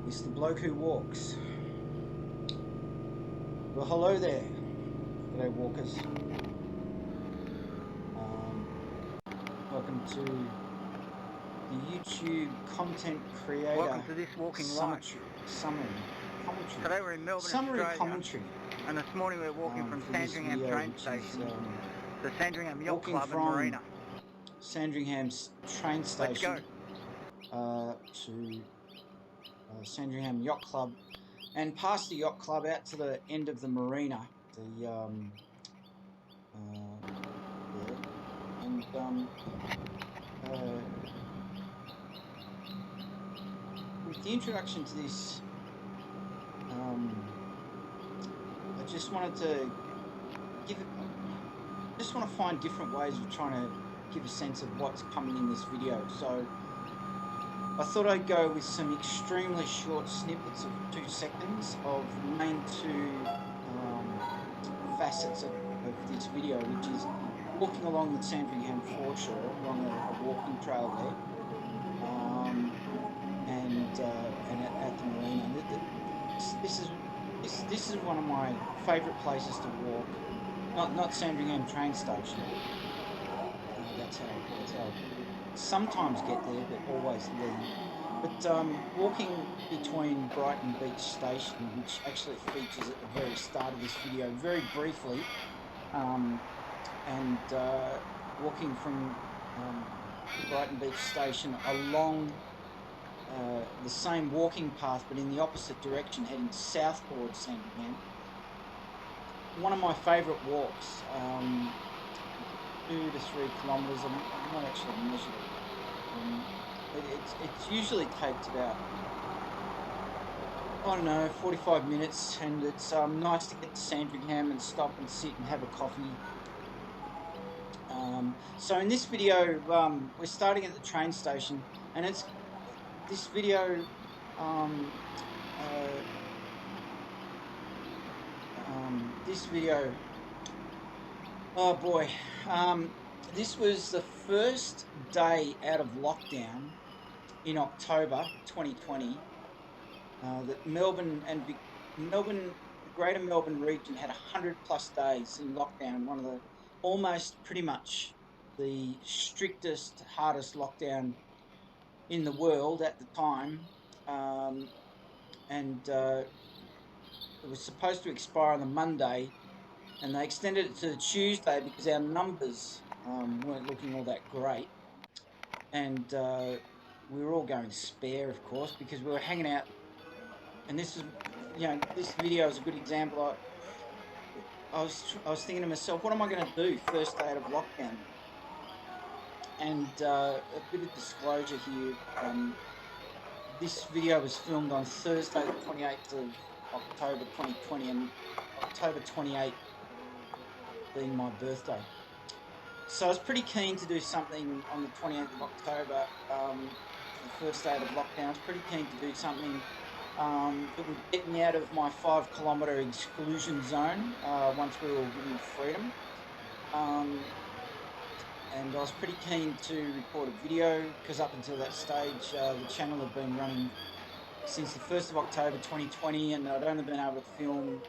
It's the bloke who walks. Well, hello there, g'day walkers. Welcome to the YouTube content creator. Welcome to this walking life. Today we're in Melbourne, Australia, and this morning we're walking from Sandringham train station to Sandringham Yacht Club and Marina. Sandringham's train station. Let's go. To Sandringham Yacht Club, and past the yacht club out to the end of the marina. With the introduction to this, I just wanted to find different ways of trying to give a sense of what's coming in this video. So I thought I'd go with some extremely short snippets of 2 seconds of the main two facets of this video, which is walking along the Sandringham foreshore, along a walking trail there, and at the marina. This is one of my favourite places to walk. Not Sandringham train station. That's how I sometimes get there, but always leave. But walking between Brighton Beach Station, which actually features at the very start of this video, very briefly, and walking from Brighton Beach Station along the same walking path, but in the opposite direction, heading south towards Sandringham. One of my favourite walks. 2 to 3 kilometres. I'm not actually measured it. It usually takes about, I don't know, 45 minutes, and it's nice to get to Sandringham and stop and sit and have a coffee. So in this video, we're starting at the train station, and this video. Oh boy, this was the first day out of lockdown in October 2020 that Melbourne, the Greater Melbourne region, had 100+ days in lockdown. One of the almost pretty much the strictest, hardest lockdown in the world at the time, and it was supposed to expire on the Monday, and they extended it to the Tuesday because our numbers weren't looking all that great, and we were all going spare, of course, because we were hanging out. And this video is a good example. I was thinking to myself, what am I going to do first day out of lockdown? And a bit of disclosure here. This video was filmed on Thursday, the 28th of October 2020, and October 28th being my birthday. So I was pretty keen to do something on the 28th of October, the first day of lockdown. I was pretty keen to do something that would get me out of my 5-kilometre exclusion zone once we were all given freedom. And I was pretty keen to record a video because up until that stage the channel had been running since the 1st of October 2020, and I'd only been able to film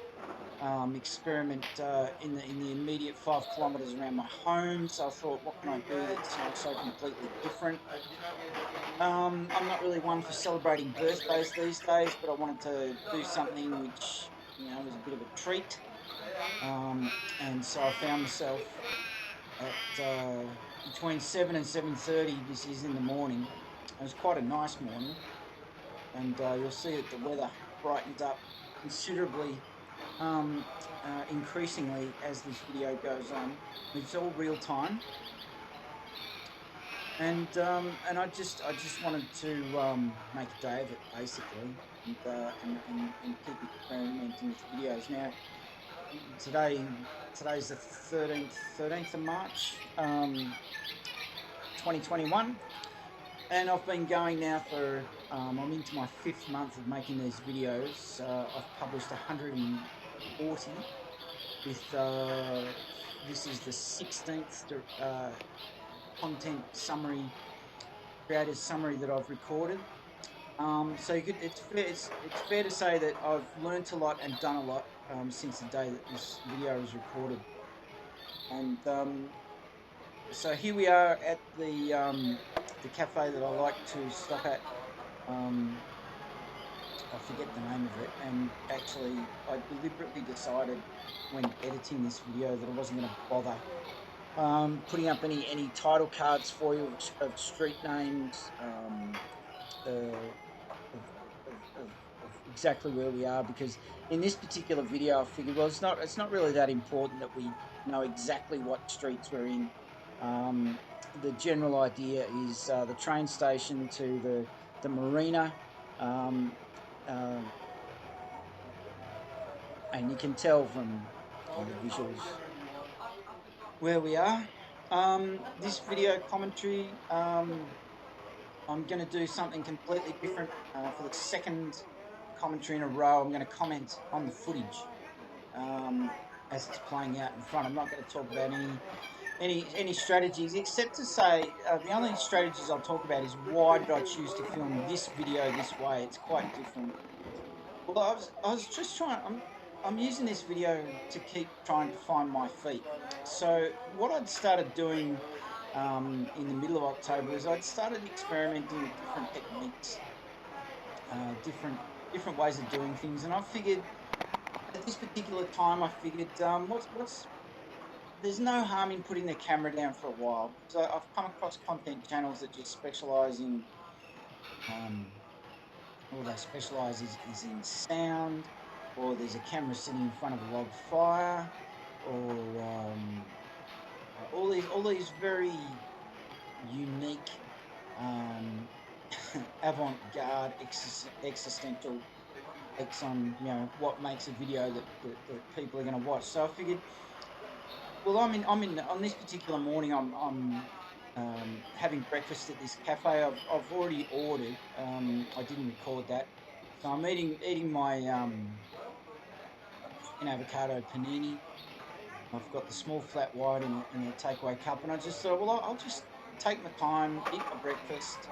experiment in the immediate 5 kilometres around my home. So I thought, what can I do that's so completely different? I'm not really one for celebrating birthdays these days, but I wanted to do something which was a bit of a treat. And so I found myself at between 7 and 7:30. This is in the morning. It was quite a nice morning, and you'll see that the weather brightens up considerably, increasingly as this video goes on. It's all real time, and I just wanted to make a day of it, basically, and keep experimenting with videos. Now, today's the 13th of March, 2021, and I've been going now for I'm into my 5th month of making these videos. I've published 140 with this is the 16th content summary, creator's summary that I've recorded. So it's fair to say that I've learnt a lot and done a lot since the day that this video was recorded. And so here we are at the cafe that I like to stop at. I forget the name of it, and actually I deliberately decided when editing this video that I wasn't going to bother putting up any title cards for you of street names, of exactly where we are, because in this particular video I figured, well, it's not really that important that we know exactly what streets we're in. The general idea is the train station to the marina, um, uh, and you can tell from the visuals where we are. This video commentary, I'm going to do something completely different. For the second commentary in a row, I'm going to comment on the footage as it's playing out in front. I'm not going to talk about any strategies, except to say the only strategies I'll talk about is why did I choose to film this video this way. It's quite different. Well, I was just trying. I'm using this video to keep trying to find my feet. So what I'd started doing in the middle of October is I'd started experimenting with different techniques, different ways of doing things, and I figured at this particular time, I figured there's no harm in putting the camera down for a while. So I've come across content channels that just specialise in all they specialise is in sound, or there's a camera sitting in front of a log fire, or all these very unique, avant-garde, existential takes on what makes a video that people are going to watch. So I figured, well, on this particular morning, I'm having breakfast at this cafe. I've already ordered. I didn't record that, so I'm eating my an avocado panini. I've got the small flat white in a takeaway cup, and I just thought, well, I'll just take my time, eat my breakfast,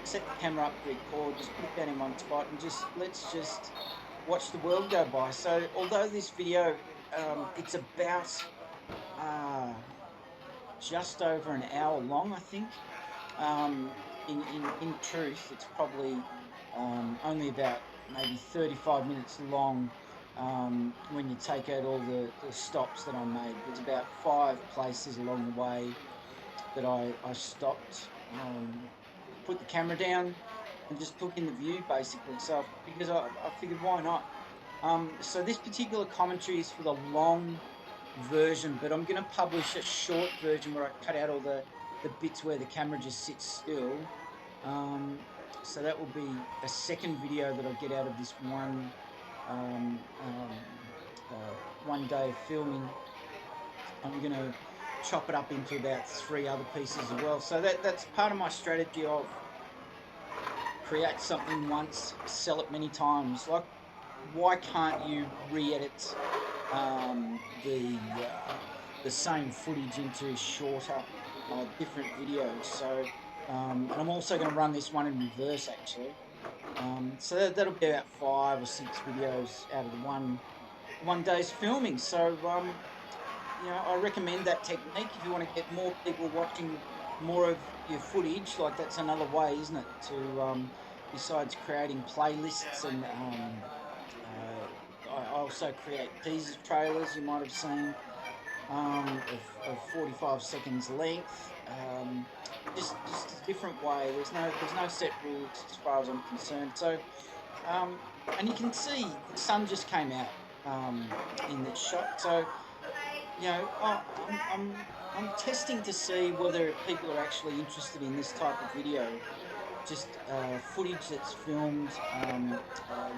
set the camera up to record, just put it down in one spot, and let's just watch the world go by. So although this video, it's about just over an hour long, I think. In truth, it's probably only about maybe 35 minutes long when you take out all the stops that I made. There's about 5 places along the way that I stopped, put the camera down, and just took in the view, basically. So because I figured, why not? So this particular commentary is for the long version, but I'm going to publish a short version where I cut out all the bits where the camera just sits still. So that will be a second video that I get out of this one day of filming. I'm going to chop it up into about 3 other pieces as well. So that's part of my strategy of create something once, sell it many times. Like, why can't you re-edit the same footage into shorter, different videos? So, and I'm also going to run this one in reverse, actually. So that'll be about 5 or 6 videos out of the one day's filming. So, I recommend that technique if you want to get more people watching more of your footage. Like, that's another way, isn't it, to besides creating playlists, and I also create teaser trailers you might have seen of 45 seconds length. Just a different way. There's no set rules as far as I'm concerned. So, and you can see the sun just came out in this shot. So, I'm testing to see whether people are actually interested in this type of video. Just footage that's filmed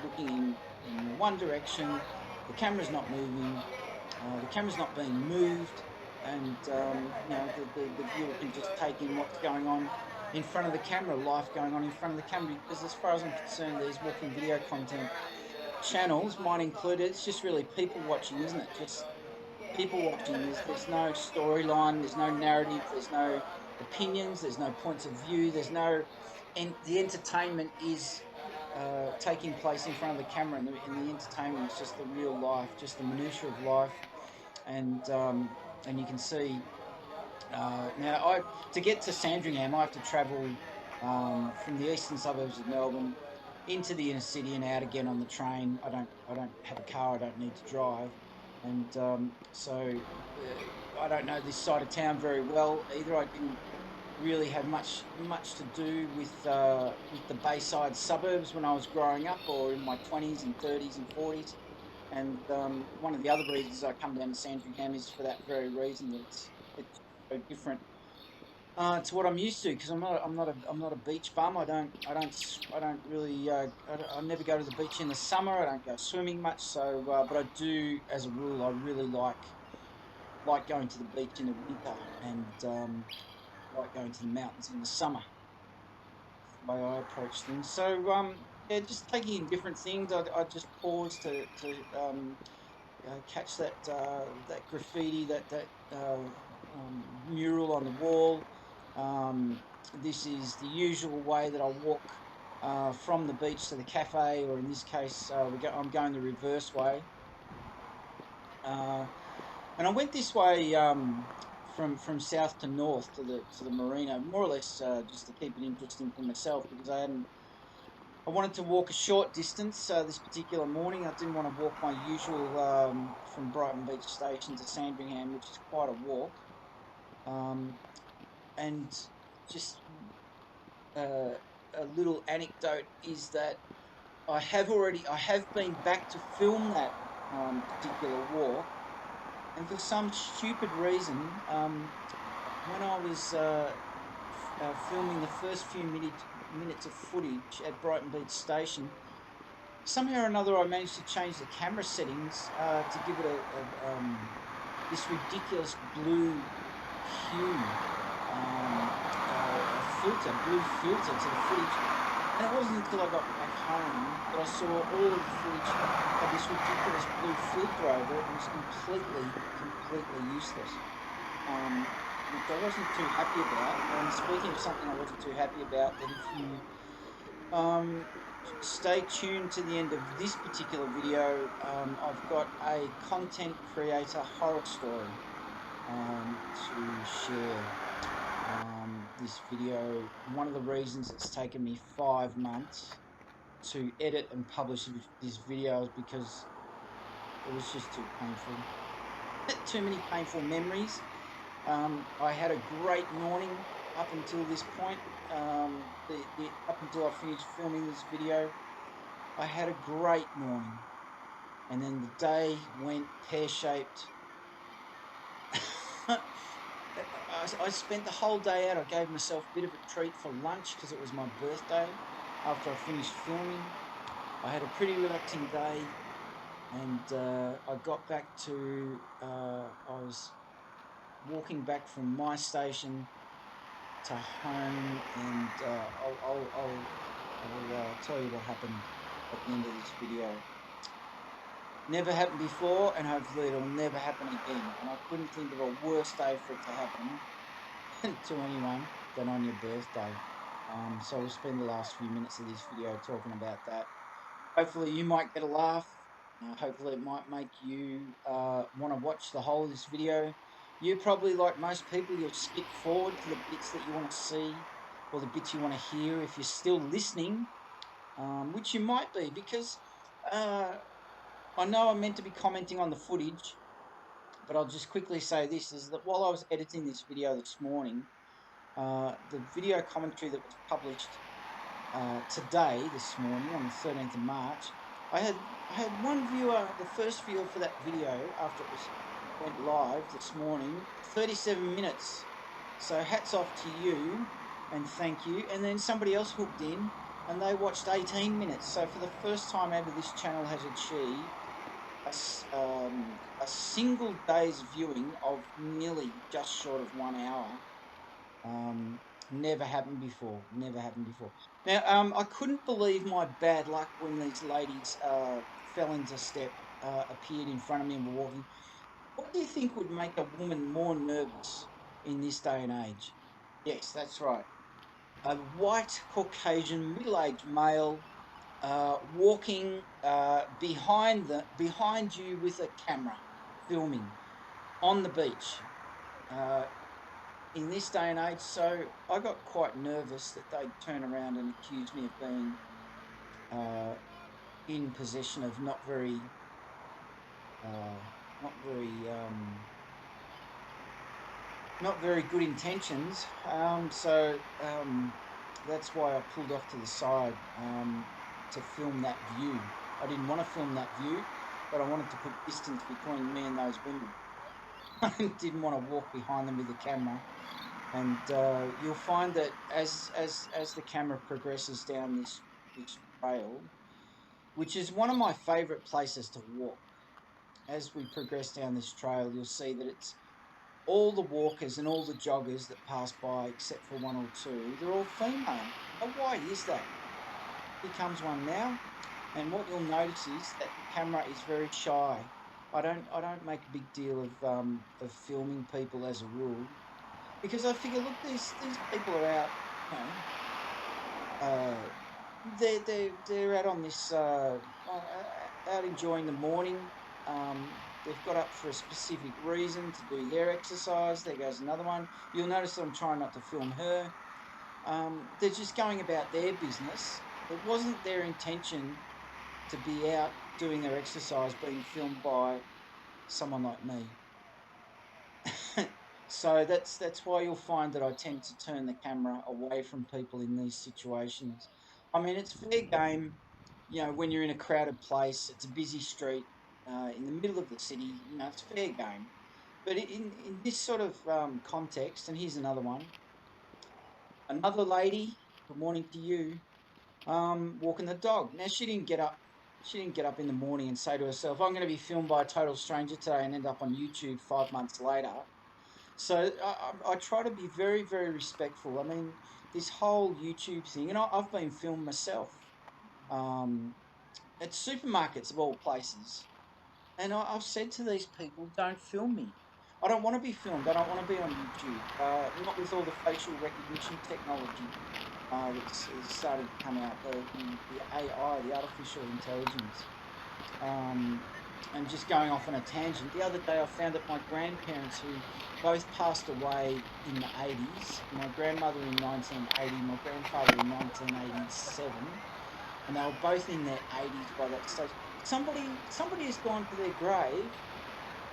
looking in one direction. The camera's not moving. The camera's not being moved, and the viewer can just take in what's going on in front of the camera, life going on in front of the camera. Because as far as I'm concerned, these walking video content channels, mine included, it's just really people watching, isn't it? Just people watching. There's no storyline, there's no narrative, there's no opinions, there's no points of view, there's no the entertainment is taking place in front of the camera, and the entertainment is just the real life, just the minutiae of life, and you can see now to get to Sandringham, I have to travel from the eastern suburbs of Melbourne into the inner city and out again on the train. I don't have a car. I don't need to drive, and so I don't know this side of town very well either. I didn't really have much to do with the Bayside suburbs when I was growing up, or in my 20s and 30s and 40s. And one of the other reasons I come down to Sandringham is for that very reason. That it's so different to what I'm used to, because I'm not a beach bum. I don't really I never go to the beach in the summer. I don't go swimming much. So but I do, as a rule, I really like going to the beach in the winter, and like going to the mountains in the summer. The way I approach things. So yeah, just taking in different things. I just pause to catch that graffiti, that mural on the wall. Um, this is the usual way that I walk from the beach to the cafe, or in this case, I'm going the reverse way. And I went this way from south to north to the marina, more or less just to keep it interesting for myself, because I wanted to walk a short distance this particular morning. I didn't want to walk my usual from Brighton Beach Station to Sandringham, which is quite a walk. And just a little anecdote is that I have been back to film that particular walk, and for some stupid reason, when I was filming the first few minutes of footage at Brighton Beach Station, somehow or another I managed to change the camera settings to give it this ridiculous blue hue, blue filter to the footage. And it wasn't until I got back home that I saw all of the footage had this ridiculous blue filter over it, and was completely useless. Which I wasn't too happy about. And speaking of something I wasn't too happy about, that if you stay tuned to the end of this particular video, I've got a content creator horror story to share. This video, one of the reasons it's taken me 5 months to edit and publish this video is because it was just too painful. Too many painful memories. I had a great morning up until this point. Up until I finished filming this video, I had a great morning, and then the day went pear-shaped. I spent the whole day out. I gave myself a bit of a treat for lunch because it was my birthday. After I finished filming, I had a pretty relaxing day, and I got back to. I was walking back from my station to home, and I'll tell you what happened at the end of this video. Never happened before, and hopefully it'll never happen again. And I couldn't think of a worse day for it to happen to anyone than on your birthday. So we'll spend the last few minutes of this video talking about that. Hopefully you might get a laugh. Hopefully it might make you want to watch the whole of this video. You probably, like most people, you'll skip forward to the bits that you want to see, or the bits you want to hear if you're still listening, which you might be, because I know I'm meant to be commenting on the footage, but I'll just quickly say this, is that while I was editing this video this morning, the video commentary that was published this morning on the 13th of March, I had one viewer, the first viewer for that video after it went live this morning, 37 minutes. So hats off to you, and thank you. And then somebody else hooked in, and they watched 18 minutes. So for the first time ever, this channel has achieved a single day's viewing of nearly just short of 1 hour. Never happened before. Now, I couldn't believe my bad luck when these ladies fell into step, appeared in front of me and were walking. What do you think would make a woman more nervous in this day and age? Yes, that's right. a white Caucasian middle-aged male walking behind you with a camera, filming on the beach in this day and age. So I got quite nervous that they'd turn around and accuse me of being in possession of not very good intentions. That's why I pulled off to the side to film that view. I didn't want to film that view, but I wanted to put distance between me and those women. I didn't want to walk behind them with the camera. And you'll find that as the camera progresses down this trail, which is one of my favourite places to walk, as we progress down this trail, you'll see that it's all the walkers and all the joggers that pass by, except for one or two, they're all female. Now, why is that? Here comes one now, and what you'll notice is that the camera is very shy. I don't make a big deal of filming people as a rule, because I figure, look, these people are out, they're out on this out enjoying the morning. They've got up for a specific reason to do their exercise. There goes another one. You'll notice that I'm trying not to film her. They're just going about their business. It wasn't their intention to be out doing their exercise being filmed by someone like me. So that's why you'll find that I tend to turn the camera away from people in these situations. I mean, it's fair game, when you're in a crowded place, it's a busy street, in the middle of the city, it's fair game. But in this sort of context, and here's another one, another lady, good morning to you, walking the dog. Now, she didn't get up in the morning and say to herself, I'm going to be filmed by a total stranger today and end up on YouTube 5 months later. So I try to be very, very respectful. I mean, this whole YouTube thing, and I've been filmed myself at supermarkets of all places. And I've said to these people, don't film me. I don't want to be filmed. I don't want to be on YouTube. Not with all the facial recognition technology that's starting to come out, the AI, the artificial intelligence. And just going off on a tangent, the other day I found that my grandparents, who both passed away in the 80s, my grandmother in 1980, my grandfather in 1987, and they were both in their 80s by that stage. Somebody has gone to their grave,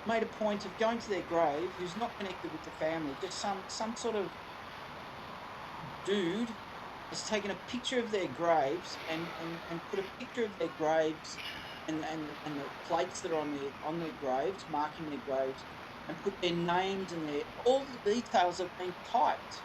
made a point of going to their grave, who's not connected with the family, just some sort of dude has taken a picture of their graves and put a picture of their graves and the plates that are on their graves, marking their graves, and put their names and all the details have been typed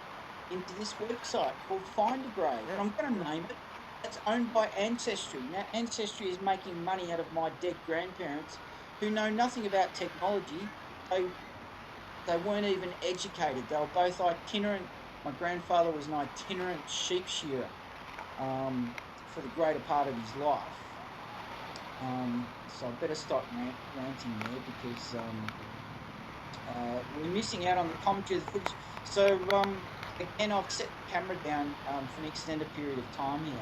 into this website called Find a Grave. And I'm going to name it. It's owned by Ancestry. Now, Ancestry is making money out of my dead grandparents who know nothing about technology. They weren't even educated. They were both itinerant. My grandfather was an itinerant sheep shearer for the greater part of his life. So I better stop ranting there because we're missing out on the commentary of the footage. So again, I've set the camera down for an extended period of time here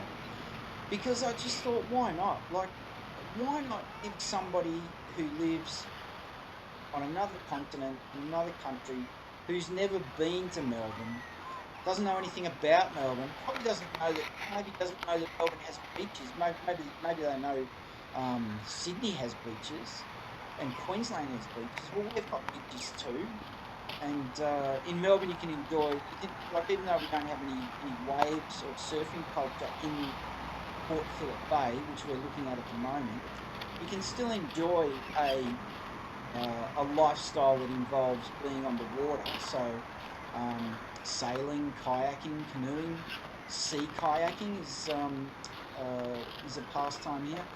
because I just thought, why not? Like, why not give somebody who lives on another continent, in another country, who's never been to Melbourne, doesn't know anything about Melbourne, probably doesn't know that Melbourne has beaches. Maybe they know Sydney has beaches and Queensland has beaches. Well, we've got beaches too. And in Melbourne, you can enjoy, even though we don't have any waves or surfing culture in Port Phillip Bay, which we're looking at the moment, you can still enjoy a lifestyle that involves being on the water. So sailing, kayaking, canoeing, sea kayaking is a pastime here.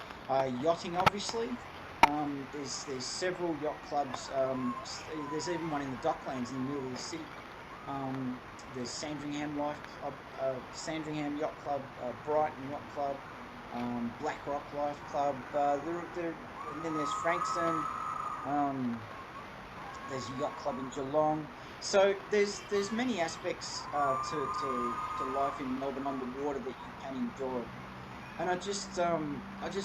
Yachting, obviously. There's several yacht clubs. There's even one in the Docklands in the middle of the city. There's Sandringham Sandringham Yacht Club, Brighton Yacht Club, Black Rock Life Club. And then there's Frankston. There's a yacht club in Geelong. So there's many aspects to life in Melbourne on the water that you can enjoy, and I just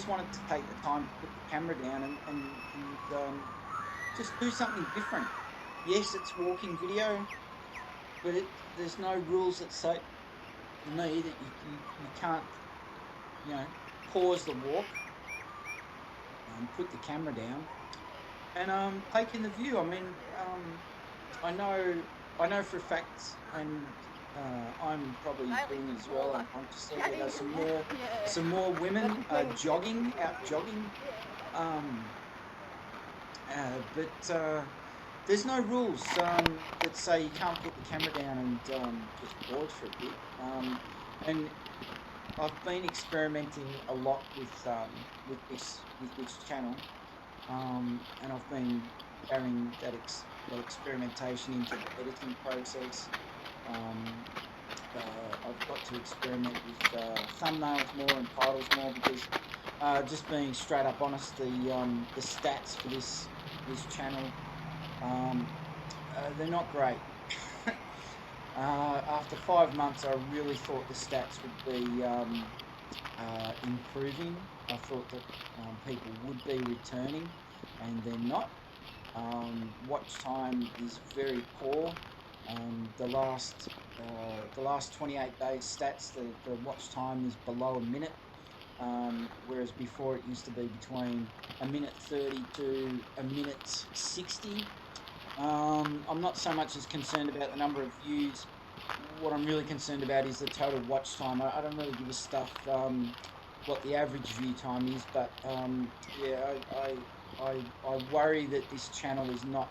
wanted to take the time to put the camera down and just do something different. Yes, it's walking video, but there's no rules that say for me that you can't, you know, pause the walk, put the camera down, and take in the view. I mean, I know I know for a fact, and I'm probably doing it as well unconsciously. There's some more women jogging out jogging, um, but there's no rules that say you can't put the camera down and just pause for a bit. And I've been experimenting a lot with this channel, and I've been carrying that experimentation into the editing process. Um, I've got to experiment with thumbnails more and titles more because, just being straight up honest, the stats for this channel, um, they're not great. After 5 months, I really thought the stats would be improving. I thought that people would be returning, and they're not. Watch time is very poor. The last 28 days stats, the watch time is below a minute, whereas before it used to be between a minute 30 to a minute 60. I'm not so much as concerned about the number of views. What I'm really concerned about is the total watch time. I don't really give a stuff what the average view time is, but yeah, I worry that this channel is not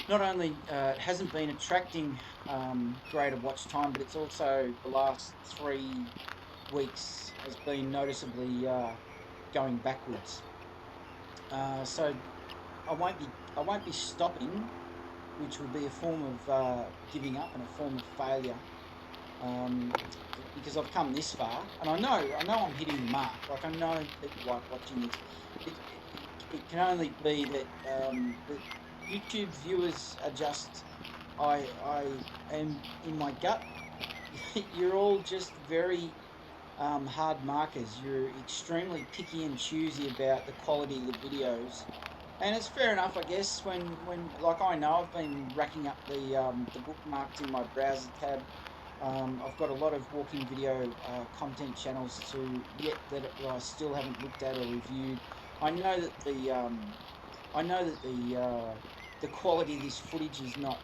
only hasn't been attracting greater watch time, but it's also the last 3 weeks has been noticeably going backwards. So I won't be stopping, which would be a form of giving up and a form of failure, um, because I've come this far, and I know I'm hitting the mark. Like, I know people like watching this. It can only be that that YouTube viewers are just, I am in my gut. You're all just very hard markers. You're extremely picky and choosy about the quality of the videos, and it's fair enough, I guess. When like, I know I've been racking up the bookmarks in my browser tab. I've got a lot of walking video content channels that I still haven't looked at or reviewed. I know that the quality of this footage is not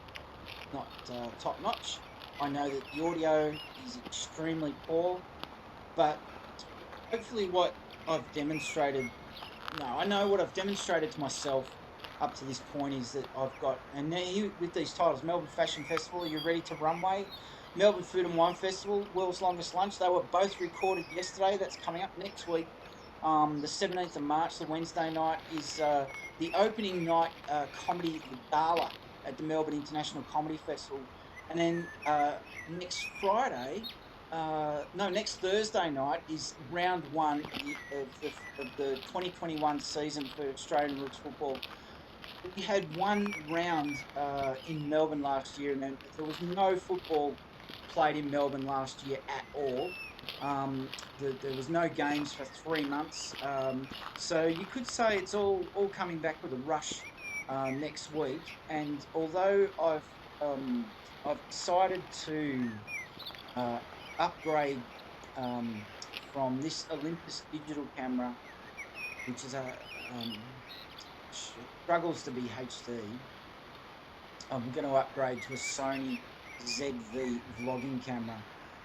top notch. I know that the audio is extremely poor, but hopefully what I've demonstrated, no, I know what I've demonstrated to myself up to this point is that I've got, and now here with these titles: Melbourne Fashion Festival, Are You Ready to Runway? Melbourne Food and Wine Festival, World's Longest Lunch. They were both recorded yesterday. That's coming up next week. The 17th of March, the Wednesday night, is the opening night comedy, the gala at the Melbourne International Comedy Festival. And then next Thursday night is round one of the 2021 season for Australian rules football. We had one round in Melbourne last year, and then there was no football played in Melbourne last year at all. There was no games for 3 months, so you could say it's all coming back with a rush next week. And although I've decided to upgrade from this Olympus digital camera, which is struggles to be HD. I'm going to upgrade to a Sony ZV vlogging camera.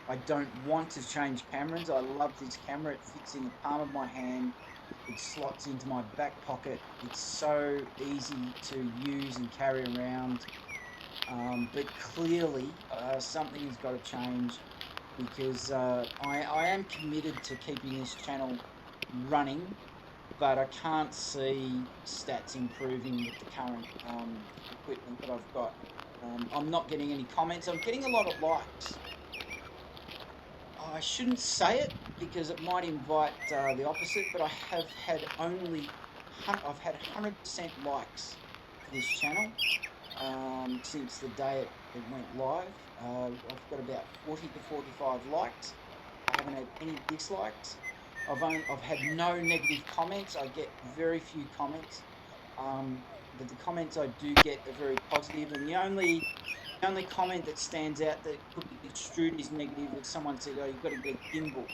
I don't want to change cameras. I love this camera. It fits in the palm of my hand. It slots into my back pocket. It's so easy to use and carry around. But clearly, something has got to change, because I am committed to keeping this channel running, but I can't see stats improving with the current equipment that I've got. I'm not getting any comments. I'm getting a lot of likes. I shouldn't say it because it might invite the opposite, but I've had 100% likes for this channel. since the day it went live. I've got about 40 to 45 likes. I haven't had any dislikes. I've had no negative comments. I get very few comments, but the comments I do get are very positive. And the only comment that stands out that could be construed as negative is someone said, "Oh, you've got to get a gimbal,"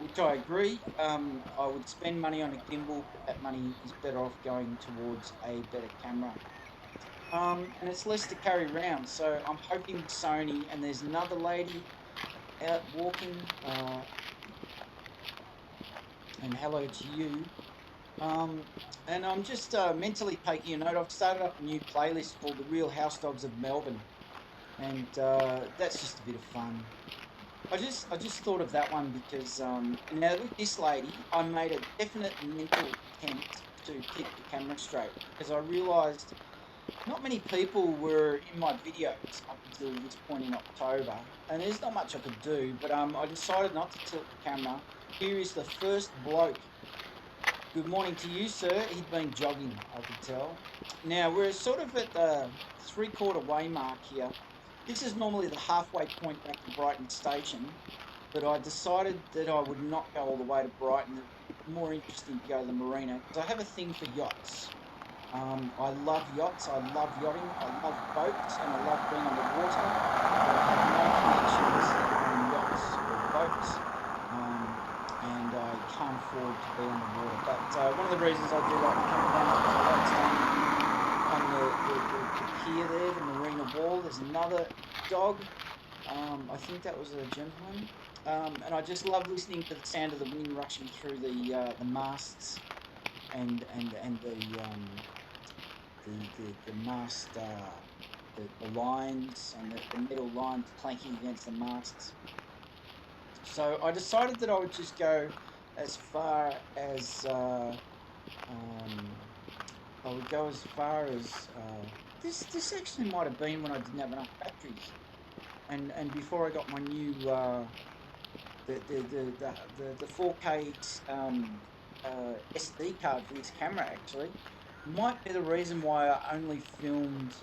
which I agree. I would spend money on a gimbal, but that money is better off going towards a better camera. And it's less to carry around. So I'm hoping Sony, and there's another lady out walking, and hello to you. And I'm just mentally taking a note. I've started up a new playlist called The Real House Dogs of Melbourne, and that's just a bit of fun. I just thought of that one because now with this lady, I made a definite mental attempt to keep the camera straight because I realised not many people were in my videos up until this point in October, and there's not much I could do, but I decided not to tilt the camera. Here is the first bloke. Good morning to you, sir. He'd been jogging, I could tell. Now, we're sort of at the three-quarter way mark here. This is normally the halfway point back to Brighton Station, but I decided that I would not go all the way to Brighton. It's more interesting to go to the marina, because I have a thing for yachts. I love yachts, I love yachting, I love boats, and I love being on the water, but I have no connections on yachts or boats, and I can't afford to be on the water. But one of the reasons I do like coming down is I like staying on the pier there, the marina wall. There's another dog. I think that was a gentleman. And I just love listening to the sound of the wind rushing through the masts and the mast, the lines and the metal lines clanking against the masts. So I decided that I would just go as far as this actually might have been when I didn't have enough batteries, and before I got my new the 4K SD card for this camera. Actually might be the reason why I only filmed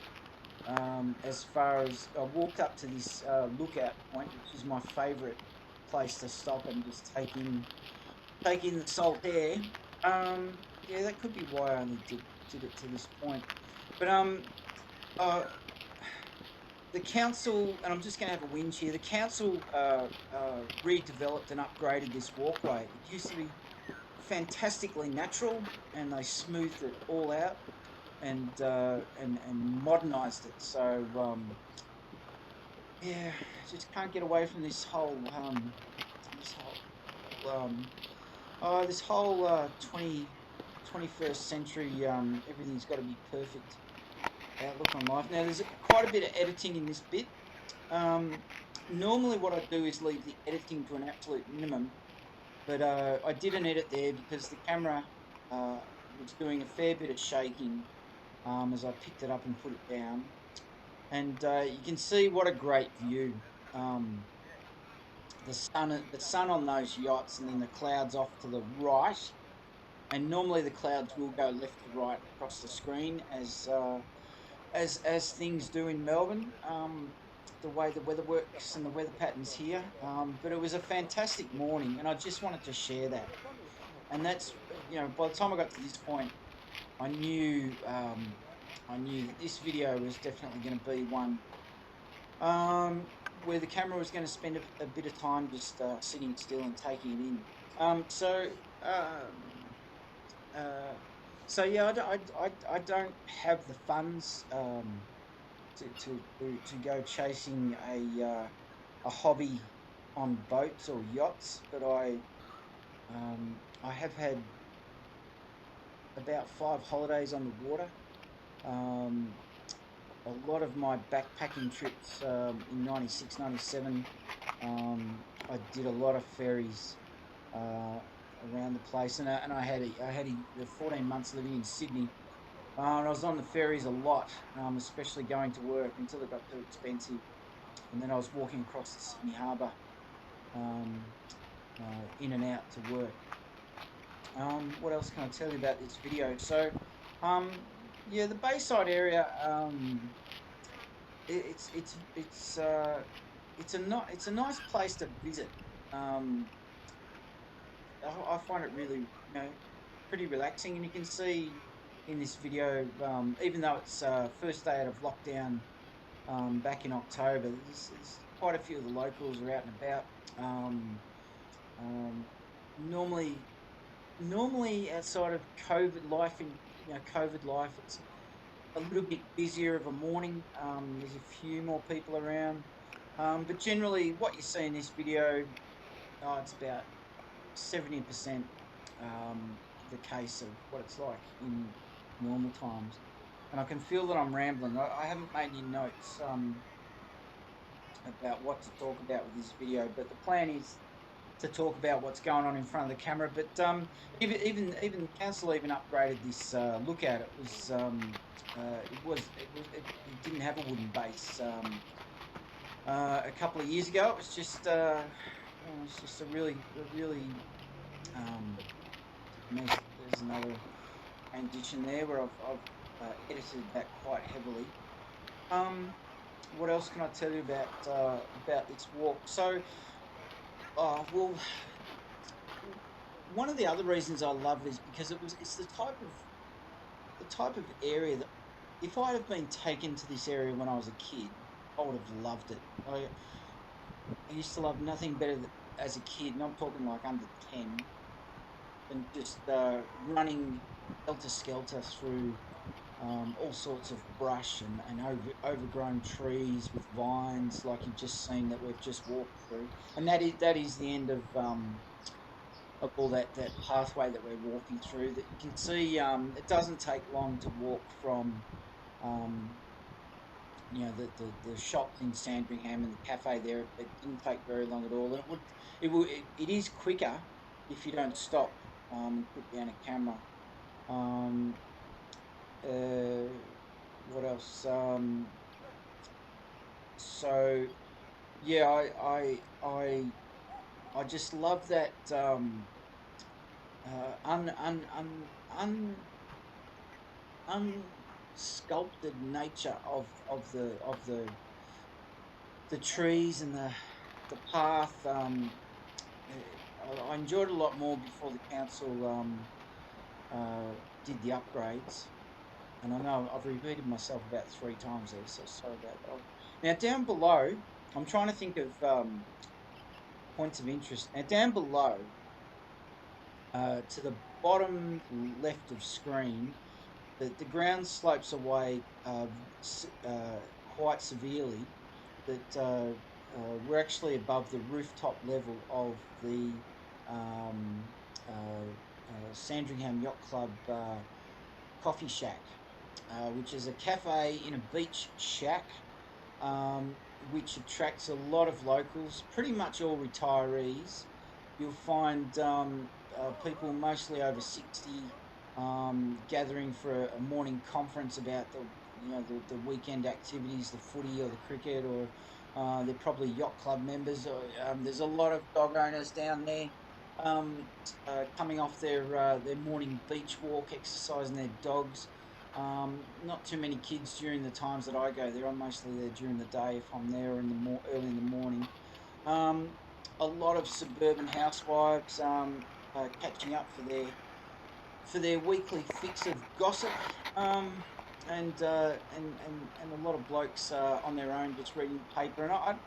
as far as I walked up to this lookout point, which is my favourite place to stop and just take in the salt air. Yeah, that could be why I only did it to this point. But the council, and I'm just going to have a whinge here, the council redeveloped and upgraded this walkway. It used to be fantastically natural, and they smoothed it all out and modernised it. So yeah, just can't get away from this whole 21st century. Everything's got to be perfect outlook on life. Now there's quite a bit of editing in this bit. Normally what I do is leave the editing to an absolute minimum, but I did an edit there because the camera was doing a fair bit of shaking as I picked it up and put it down, and you can see what a great view. The sun on those yachts, and then the clouds off to the right, and normally the clouds will go left to right across the screen as things do in Melbourne, the way the weather works and the weather patterns here. But it was a fantastic morning, and I just wanted to share that. And that's, by the time I got to this point, I knew that this video was definitely going to be one where the camera was going to spend a bit of time just sitting still and taking it in. So yeah, I don't have the funds to go chasing a hobby on boats or yachts, but I have had about 5 holidays on the water. A lot of my backpacking trips in 96, 97, I did a lot of ferries around the place, and I had 14 months living in Sydney, and I was on the ferries a lot, especially going to work until it got too expensive, and then I was walking across the Sydney Harbour in and out to work. What else can I tell you about this video? So Yeah, the Bayside area. It's it's a nice place to visit. Um, I find it really, pretty relaxing, and you can see in this video, even though it's first day out of lockdown back in October, there's quite a few of the locals are out and about. Um, um, normally, normally outside of COVID life, COVID life, it's a little bit busier of a morning. There's a few more people around, but generally, what you see in this video, it's about 70% the case of what it's like in normal times. And I can feel that I'm rambling. I haven't made any notes about what to talk about with this video, but the plan is to talk about what's going on in front of the camera. But even the council even upgraded this lookout. It didn't have a wooden base a couple of years ago. It's just a really there's another rendition there where I've edited that quite heavily. What else can I tell you about this walk? So, well, one of the other reasons I love it is because it's the type of area that if I'd have been taken to this area when I was a kid, I would have loved it. I used to love nothing better as a kid, and I'm talking like under 10, than just running helter-skelter through all sorts of brush and overgrown trees with vines, like you've just seen that we've just walked through. And that is the end of all that pathway that we're walking through. That you can see, it doesn't take long to walk from the shop in Sandringham and the cafe there. It didn't take very long at all, and it is quicker if you don't stop and put down a camera. What else? So yeah, I just love that un, un, un, unsculpted nature of the trees and the path. I enjoyed it a lot more before the council did the upgrades, and I know I've repeated myself about 3 times there, so sorry about that. Now down below, I'm trying to think of points of interest. Now down below, to the bottom left of screen, the ground slopes away quite severely. That we're actually above the rooftop level of the Sandringham Yacht Club coffee shack, which is a cafe in a beach shack, which attracts a lot of locals, pretty much all retirees. You'll find people mostly over 60 gathering for a morning conference about the weekend activities, the footy or the cricket, or they're probably yacht club members. There's a lot of dog owners down there coming off their morning beach walk, exercising their dogs. Not too many kids during the times that I go there. I'm mostly there during the day if I'm there early in the morning. A lot of suburban housewives catching up for their weekly fix of gossip, and a lot of blokes on their own just reading the paper. And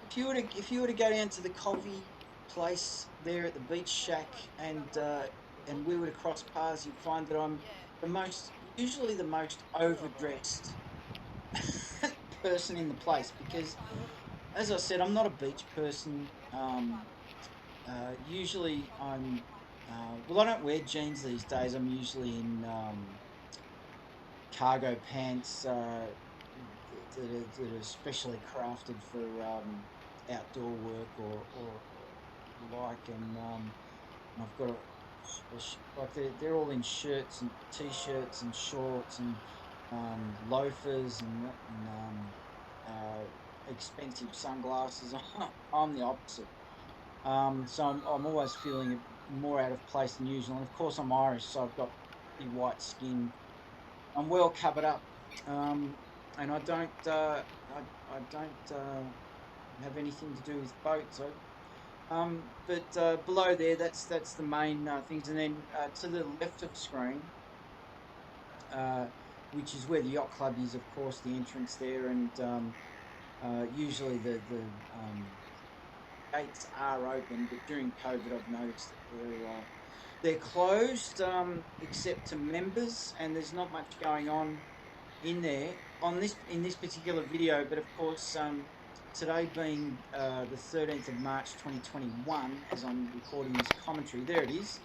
if you were to go down to the coffee place there at the beach shack and we were to cross paths, you'd find that I'm usually the most overdressed person in the place, because, as I said, I'm not a beach person. Usually well, I don't wear jeans these days. I'm usually in cargo pants that are specially crafted for outdoor work or like, and I've got like they're all in shirts and t-shirts and shorts and loafers and expensive sunglasses. I'm the opposite. So I'm always feeling more out of place than usual. And of course, I'm Irish, so I've got pretty white skin. I'm well covered up, and I don't I don't have anything to do with boats. But below there, that's the main things, and then to the left of the screen, uh, which is where the yacht club is, of course, the entrance there, and usually the gates are open, but during COVID, I've noticed that they're closed, except to members, and there's not much going on in there in this particular video. But of course, today being the 13th of March 2021, as I'm recording this commentary, there it is.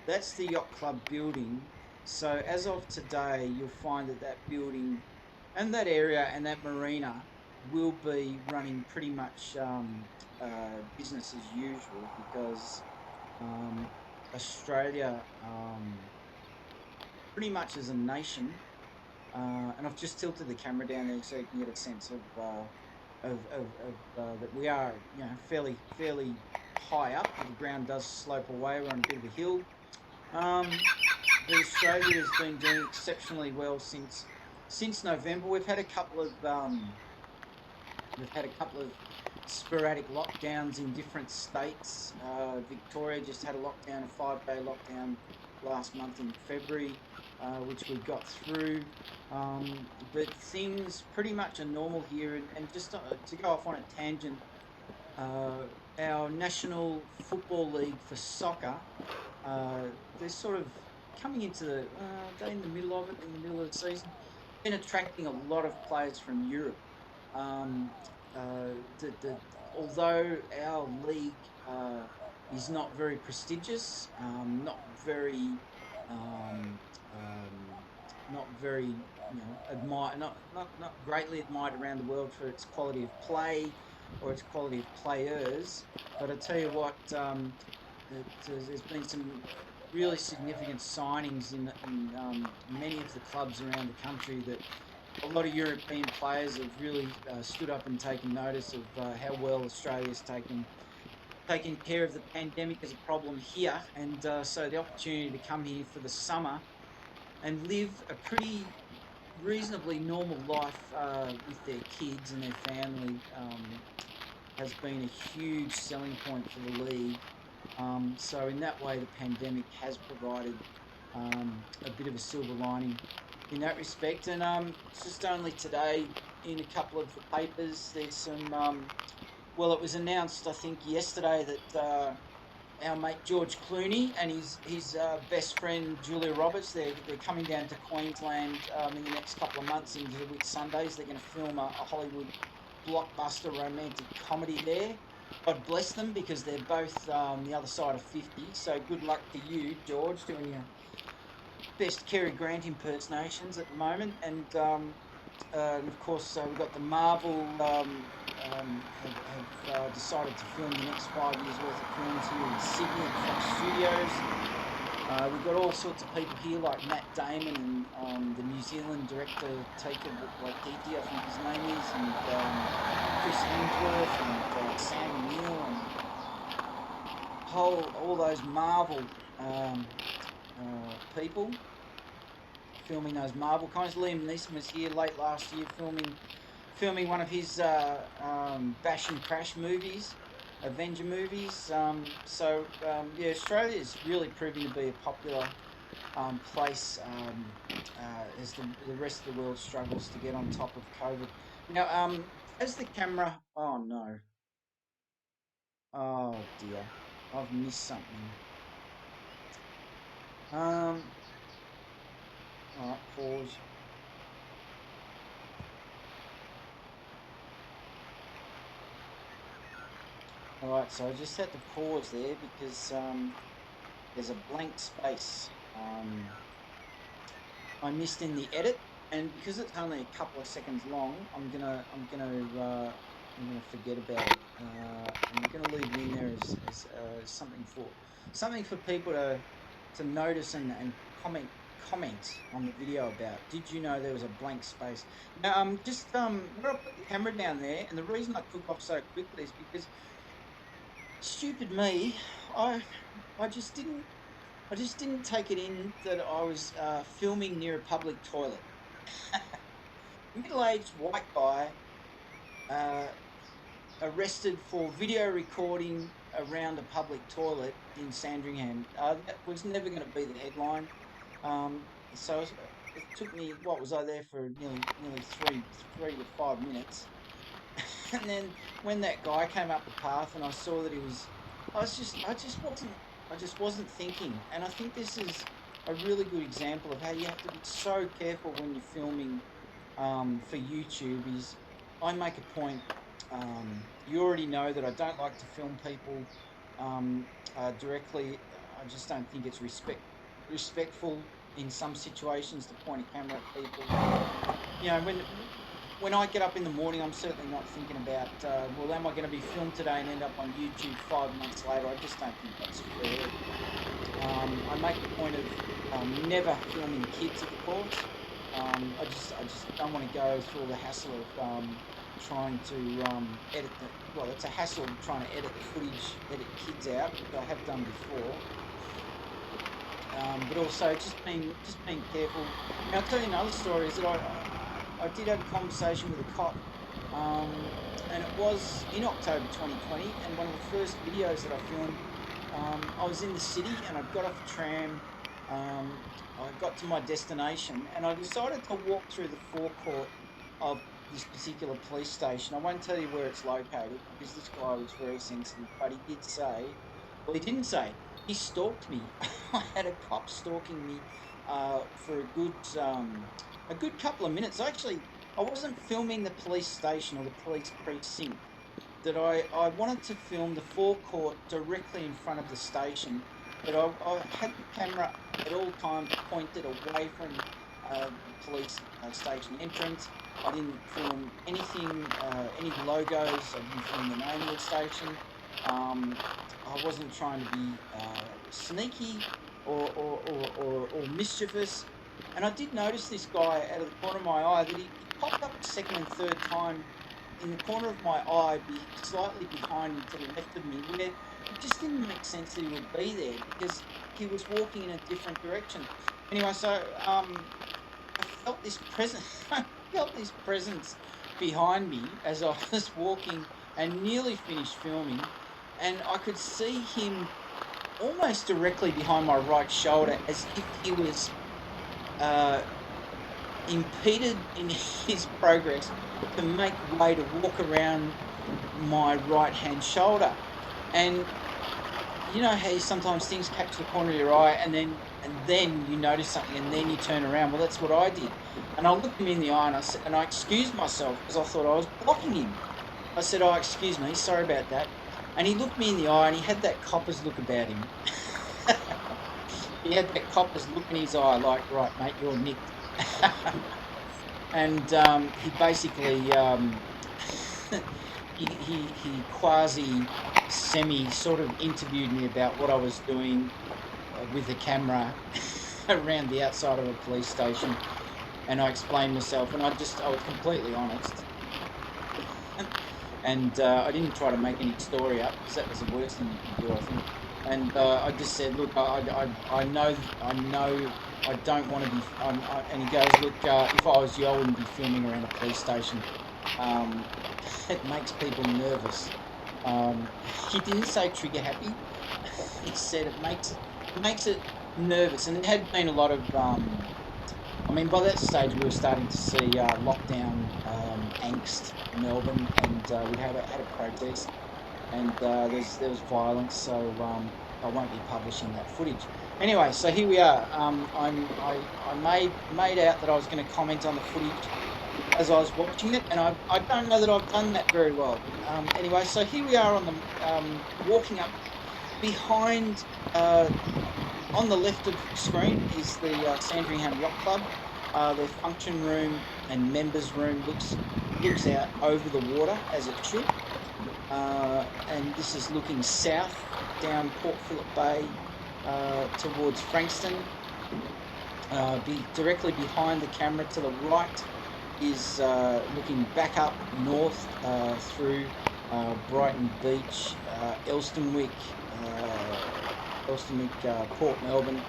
That's the yacht club building. So as of today, you'll find that that building and that area and that marina will be running pretty much business as usual, because Australia, pretty much as a nation, and I've just tilted the camera down there so you can get a sense of that we are, you know, fairly high up. The ground does slope away. We're on a bit of a hill. But Australia has been doing exceptionally well since November. We've had a couple of sporadic lockdowns in different states. Victoria just had a lockdown, a 5-day lockdown last month in February, which we got through. But things pretty much are normal here. And just to go off on a tangent, our National Football League for soccer, they're sort of coming into they're in the middle of it, in the middle of the season, been attracting a lot of players from Europe. Um, Although our league is not very prestigious, um, not very, you know, not greatly admired around the world for its quality of play or its quality of players. But I tell you what, there's been some really significant signings in many of the clubs around the country, that a lot of European players have really stood up and taken notice of how well Australia's taken care of the pandemic as a problem here, and so the opportunity to come here for the summer and live a pretty reasonably normal life with their kids and their family has been a huge selling point for the league. So in that way, the pandemic has provided a bit of a silver lining in that respect. And it's just only today in a couple of the papers, there's some, well, it was announced, I think, yesterday that our mate George Clooney and his best friend Julia Roberts, they're coming down to Queensland in the next couple of months into the Whitsundays. They're going to film a Hollywood blockbuster romantic comedy there. God bless them, because they're both the other side of 50. So good luck to you, George, doing your best Cary Grant impersonations at the moment. And of course, we've got the Marvel have decided to film the next 5 years worth of films here in Sydney at Fox Studios. We've got all sorts of people here like Matt Damon and the New Zealand director Taika Waititi, I think his name is, and Chris Hemsworth and Sam Neill, and all those Marvel people filming those Marvel kinds. Liam Neeson was here late last year filming one of his Bash and Crash movies, Avenger movies. Yeah, Australia is really proving to be a popular place as the rest of the world struggles to get on top of COVID. Now, as the camera, oh no, oh dear, I've missed something. All right, pause. Alright, so I just had to pause there because there's a blank space I missed in the edit, and because it's only a couple of seconds long, I'm gonna forget about it. I'm gonna leave it in there as something for people to notice and comment on the video about. Did you know there was a blank space? Now, where I put the camera down there, and the reason I took off so quickly is because stupid me, I just didn't I just didn't take it in that I was filming near a public toilet. Middle-aged white guy arrested for video recording around a public toilet in Sandringham. That was never going to be the headline. So it took me, what was I there for, nearly 3 to 5 minutes. And then when that guy came up the path and I saw that he was, I just wasn't thinking. And I think this is a really good example of how you have to be so careful when you're filming for YouTube. Is I make a point. You already know that I don't like to film people directly. I just don't think it's respectful in some situations to point a camera at people. You know, when I get up in the morning, I'm certainly not thinking about, well, am I going to be filmed today and end up on YouTube 5 months later? I just don't think that's fair. I make a point of never filming kids, of course. I just don't want to go through all the hassle of trying to edit well, it's a hassle trying to edit the footage, edit kids out, which I have done before. But also just being careful. Now, I'll tell you another story is that I did have a conversation with a cop, and it was in October 2020, and one of the first videos that I filmed, I was in the city and I got off a tram, I got to my destination, and I decided to walk through the forecourt of this particular police station. I won't tell you where it's located because this guy was very sensitive, but he did say, well, he didn't say, he stalked me. I had a cop stalking me for a good couple of minutes. Actually, I wasn't filming the police station or the police precinct. That I wanted to film the forecourt directly in front of the station, but I had the camera at all times pointed away from the police station entrance. I didn't film anything, any logos. I didn't film the name of the station. I wasn't trying to be sneaky or mischievous. And I did notice this guy out of the corner of my eye that he popped up a second and third time in the corner of my eye, slightly behind me to the left of me, where it just didn't make sense that he would be there because he was walking in a different direction. Anyway, so I felt this presence. I felt this presence behind me as I was walking and nearly finished filming, and I could see him almost directly behind my right shoulder, as if he was impeded in his progress to make way to walk around my right hand shoulder. And you know how sometimes things catch the corner of your eye and then you notice something and then you turn around. Well, that's what I did. And I looked him in the eye and I excused myself because I thought I was blocking him. I said, "Oh, excuse me, sorry about that." And he looked me in the eye and he had that copper's look about him. He had that copper's look in his eye, like, "Right, mate, you're nicked." And he basically he quasi semi sort of interviewed me about what I was doing with the camera around the outside of a police station, and I explained myself, and I was completely honest, and I didn't try to make any story up because that was the worst thing you could do, I think. And I just said, "Look, I know I don't want to be," and he goes, "Look, if I was you, I wouldn't be filming around a police station. It makes people nervous." He didn't say trigger happy. He said it makes it nervous, and there had been a lot of. I mean, by that stage, we were starting to see lockdown angst in Melbourne, and we had a protest, and there was violence. So I won't be publishing that footage. Anyway, so here we are. I made out that I was going to comment on the footage as I was watching it, and I don't know that I've done that very well. Anyway, so here we are on the walking up behind. On the left of the screen is the Sandringham Yacht Club. Their function room and members room looks out over the water, as it should. And this is looking south down Port Phillip Bay towards Frankston. Directly behind the camera to the right is looking back up north through Brighton Beach, Elstonwick, Elsternwick, Port Melbourne,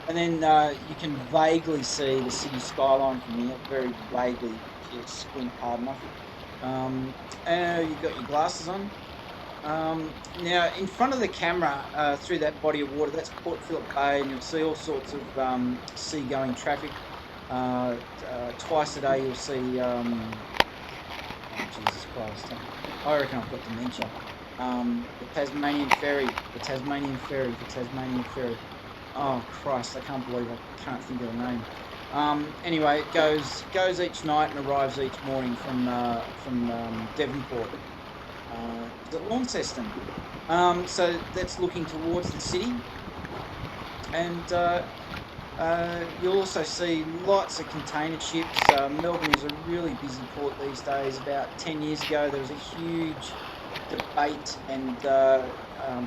and then you can vaguely see the city skyline from here, very vaguely if you squint hard enough. You've got your glasses on. Now, in front of the camera, through that body of water, that's Port Phillip Bay, and you'll see all sorts of seagoing traffic. Twice a day, you'll see. Oh, Jesus Christ! I reckon I've got dementia. The Tasmanian Ferry. Oh Christ! I can't believe I can't think of the name. Anyway, it goes each night and arrives each morning from Devonport. At Launceston. So that's looking towards the city, and you'll also see lots of container ships. Melbourne is a really busy port these days. About 10 years ago, there was a huge debate and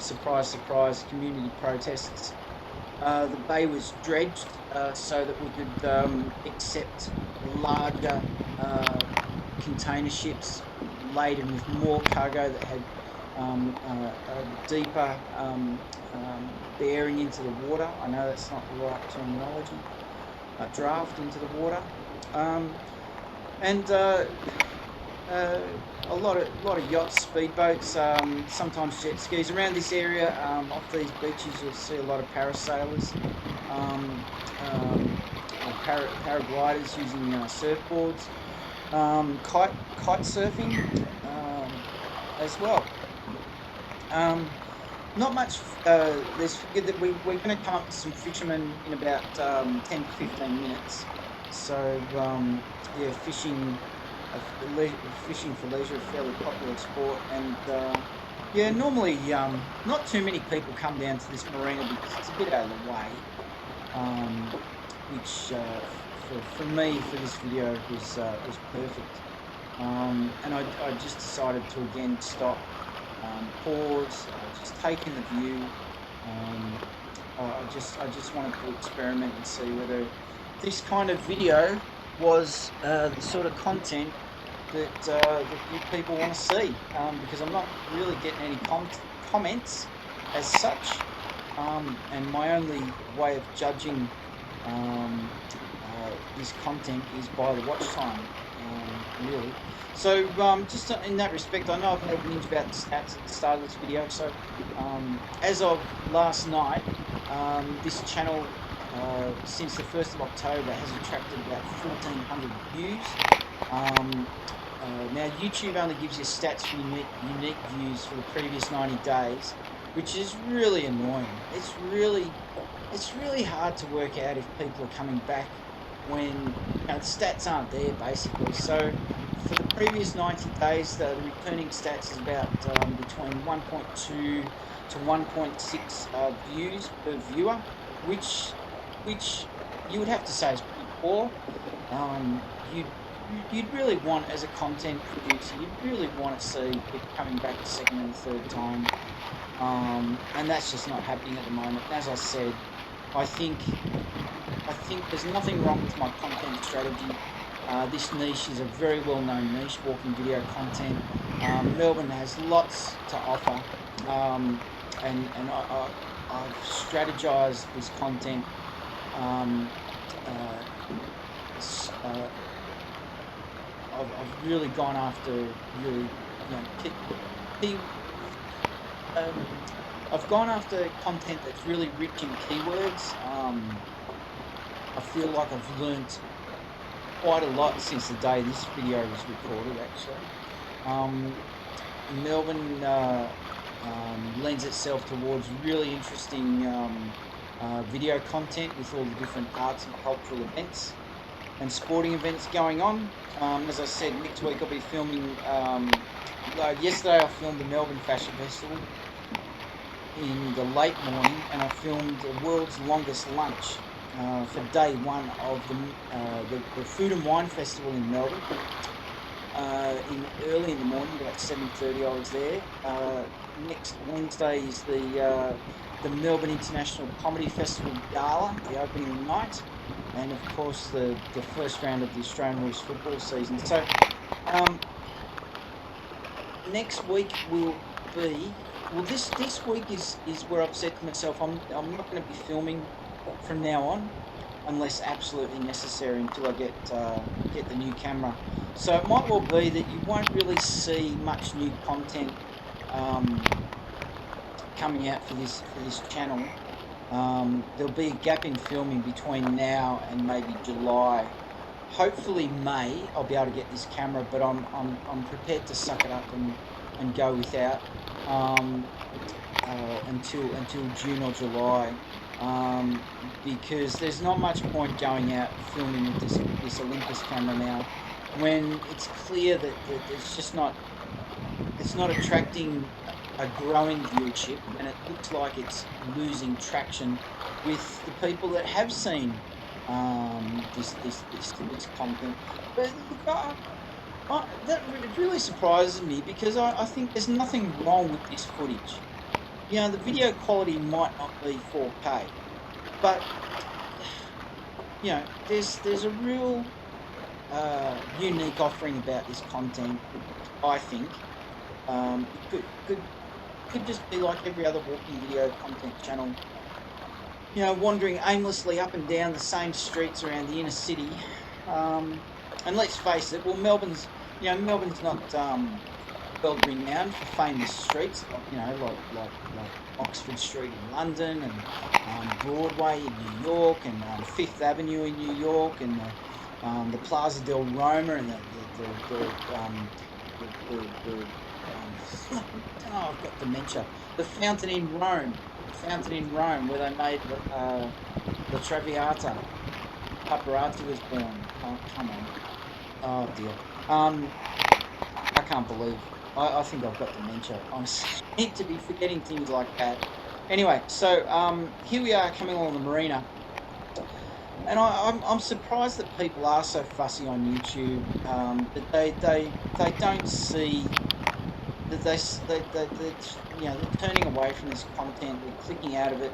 surprise, surprise, community protests. The bay was dredged so that we could accept larger container ships laden with more cargo that had a deeper bearing into the water. I know that's not the right terminology. Draft into the water, and a lot of yachts, speedboats, sometimes jet skis around this area. Off these beaches, you'll see a lot of parasailers, paragliders using surfboards, kite surfing as well. Not much. We're going to come up with some fishermen in about 10 to 15 minutes. So yeah, fishing for leisure, a fairly popular sport, and yeah, normally not too many people come down to this marina because it's a bit out of the way, which for me for this video was perfect. And I just decided to again stop, pause, just take in the view. I just wanted to experiment and see whether this kind of video was the sort of content that you people want to see, because I'm not really getting any comments as such, and my only way of judging this content is by the watch time, really. So just in that respect, I know I've had a whinge about the stats at the start of this video. So as of last night, this channel since the 1st of October has attracted about 1,400 views. Now YouTube only gives you stats for unique views for the previous 90 days, which is really annoying. It's really hard to work out if people are coming back when the stats aren't there, basically. So for the previous 90 days, the returning stats is about between 1.2 to 1.6 views per viewer, which you would have to say is pretty poor. You'd really want, as a content producer, you'd really want to see people coming back a second and a third time, and that's just not happening at the moment. And as I said, I think there's nothing wrong with my content strategy. This niche is a very well-known niche, walking video content. Melbourne has lots to offer, and I've strategized this content. I've really gone after I've gone after content that's really rich in keywords. I feel like I've learnt quite a lot since the day this video was recorded, actually. Melbourne lends itself towards really interesting video content with all the different arts and cultural events and sporting events going on. As I said, next week I'll be filming, yesterday I filmed the Melbourne Fashion Festival in the late morning, and I filmed the world's longest lunch for day one of the Food and Wine Festival in Melbourne. Early in the morning, about 7:30 I was there. Next Wednesday is the Melbourne International Comedy Festival Gala, the opening night, and of course the first round of the Australian Rules football season. So next week will be well, this week is where I've said to myself, I'm not going to be filming from now on, unless absolutely necessary, until I get the new camera. So it might well be that you won't really see much new content coming out for this channel. There'll be a gap in filming between now and maybe July. Hopefully May I'll be able to get this camera, but I'm prepared to suck it up and go without until June or July, because there's not much point going out filming with this Olympus camera now, when it's clear that it's just not attracting a growing viewership, and it looks like it's losing traction with the people that have seen this content. But look, that really surprises me, because I think there's nothing wrong with this footage. You know, the video quality might not be 4K, but you know, there's a real unique offering about this content. I think it could just be like every other walking video content channel. You know, wandering aimlessly up and down the same streets around the inner city. And let's face it, well, Melbourne's not world renowned for famous streets, you know, like Oxford Street in London, and Broadway in New York, and Fifth Avenue in New York, and the Plaza del Roma, and oh, I've got dementia. The Fountain in Rome, where they made La Traviata. Paparazzi was born. Oh, come on. Oh dear. I can't believe. I think I've got dementia. I seem to be forgetting things like that. Anyway, so here we are coming along the marina, and I'm surprised that people are so fussy on YouTube, that they don't see that they you know, they're turning away from this content, they're clicking out of it.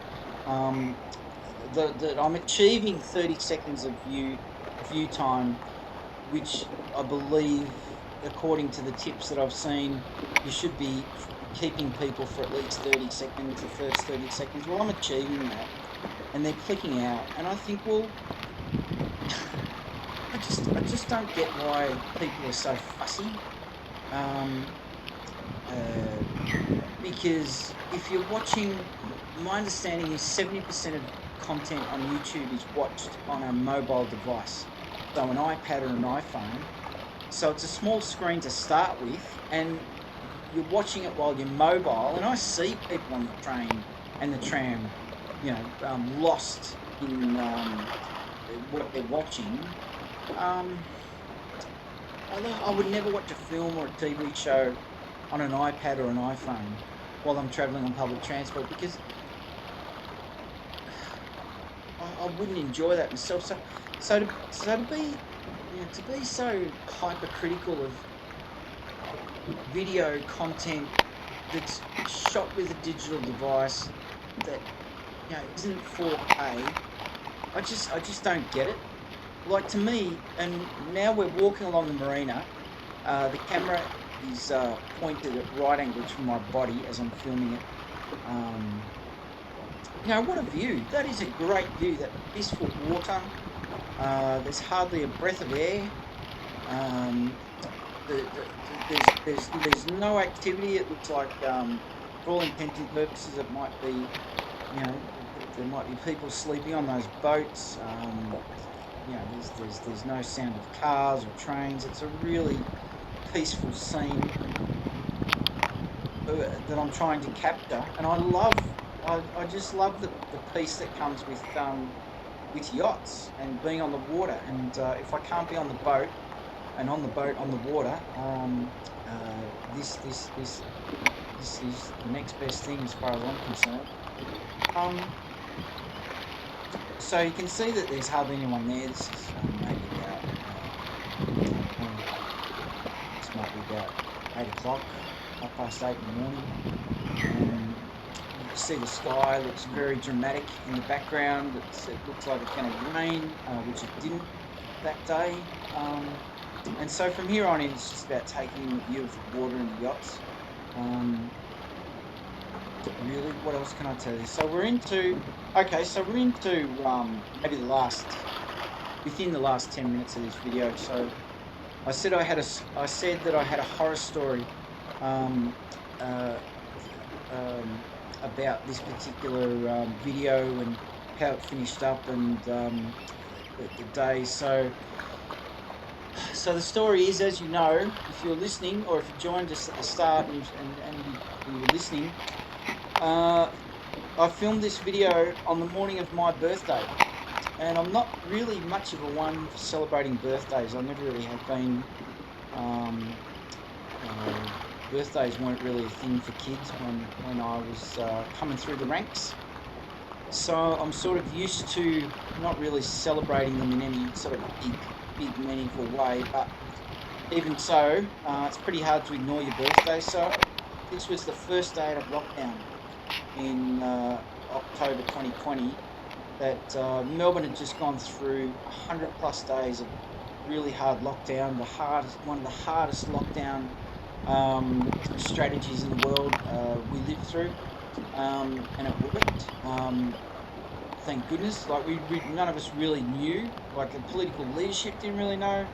That I'm achieving 30 seconds of view time, which I believe, according to the tips that I've seen, you should be keeping people for at least 30 seconds, the first 30 seconds. Well, I'm achieving that, and they're clicking out, and I think, well, I just don't get why people are so fussy. Because if you're watching, my understanding is 70% of content on YouTube is watched on a mobile device, so an iPad or an iPhone. So it's a small screen to start with, and you're watching it while you're mobile. And I see people on the train and the tram, you know, lost in what they're watching. I would never watch a film or a TV show on an iPad or an iPhone while I'm travelling on public transport, because I wouldn't enjoy that myself. So to be, you know, to be so hypercritical of video content that's shot with a digital device that, you know, isn't 4K, I just don't get it. Like, to me, and now we're walking along the marina, the camera is pointed at right angles from my body as I'm filming it. You know, what a view. That is a great view. That peaceful water. There's hardly a breath of air. There's no activity. It looks like, for all intents and purposes, it might be, you know, there might be people sleeping on those boats. You know, there's no sound of cars or trains. It's a really peaceful scene that I'm trying to capture, and I just love the peace that comes with yachts and being on the water. And if I can't be on the boat and on the water, this is the next best thing as far as I'm concerned. So you can see that there's hardly anyone there. This is maybe about this might be about 8 o'clock, 8:30 in the morning. You can see the sky looks very dramatic in the background. It looks like it's going to rain, which it didn't that day. And so from here on in, it's just about taking in the view of the water and the yachts. really, what else can I tell you? So we're into, okay, so we're into maybe within the last 10 minutes of this video. So I said that I had a horror story uh, about this particular video and how it finished up and the day. So the story is, as you know, if you're listening or if you joined us at the start and you were listening, I filmed this video on the morning of my birthday. And I'm not really much of a one for celebrating birthdays. I never really have been. Birthdays weren't really a thing for kids when I was coming through the ranks. So I'm sort of used to not really celebrating them in any sort of big meaningful way. But even so, it's pretty hard to ignore your birthday. So this was the first day of lockdown in October 2020. That Melbourne had just gone through 100+ days of really hard lockdown, one of the hardest lockdown strategies in the world we lived through, and it worked. Thank goodness. Like we none of us really knew. Like the political leadership didn't really know.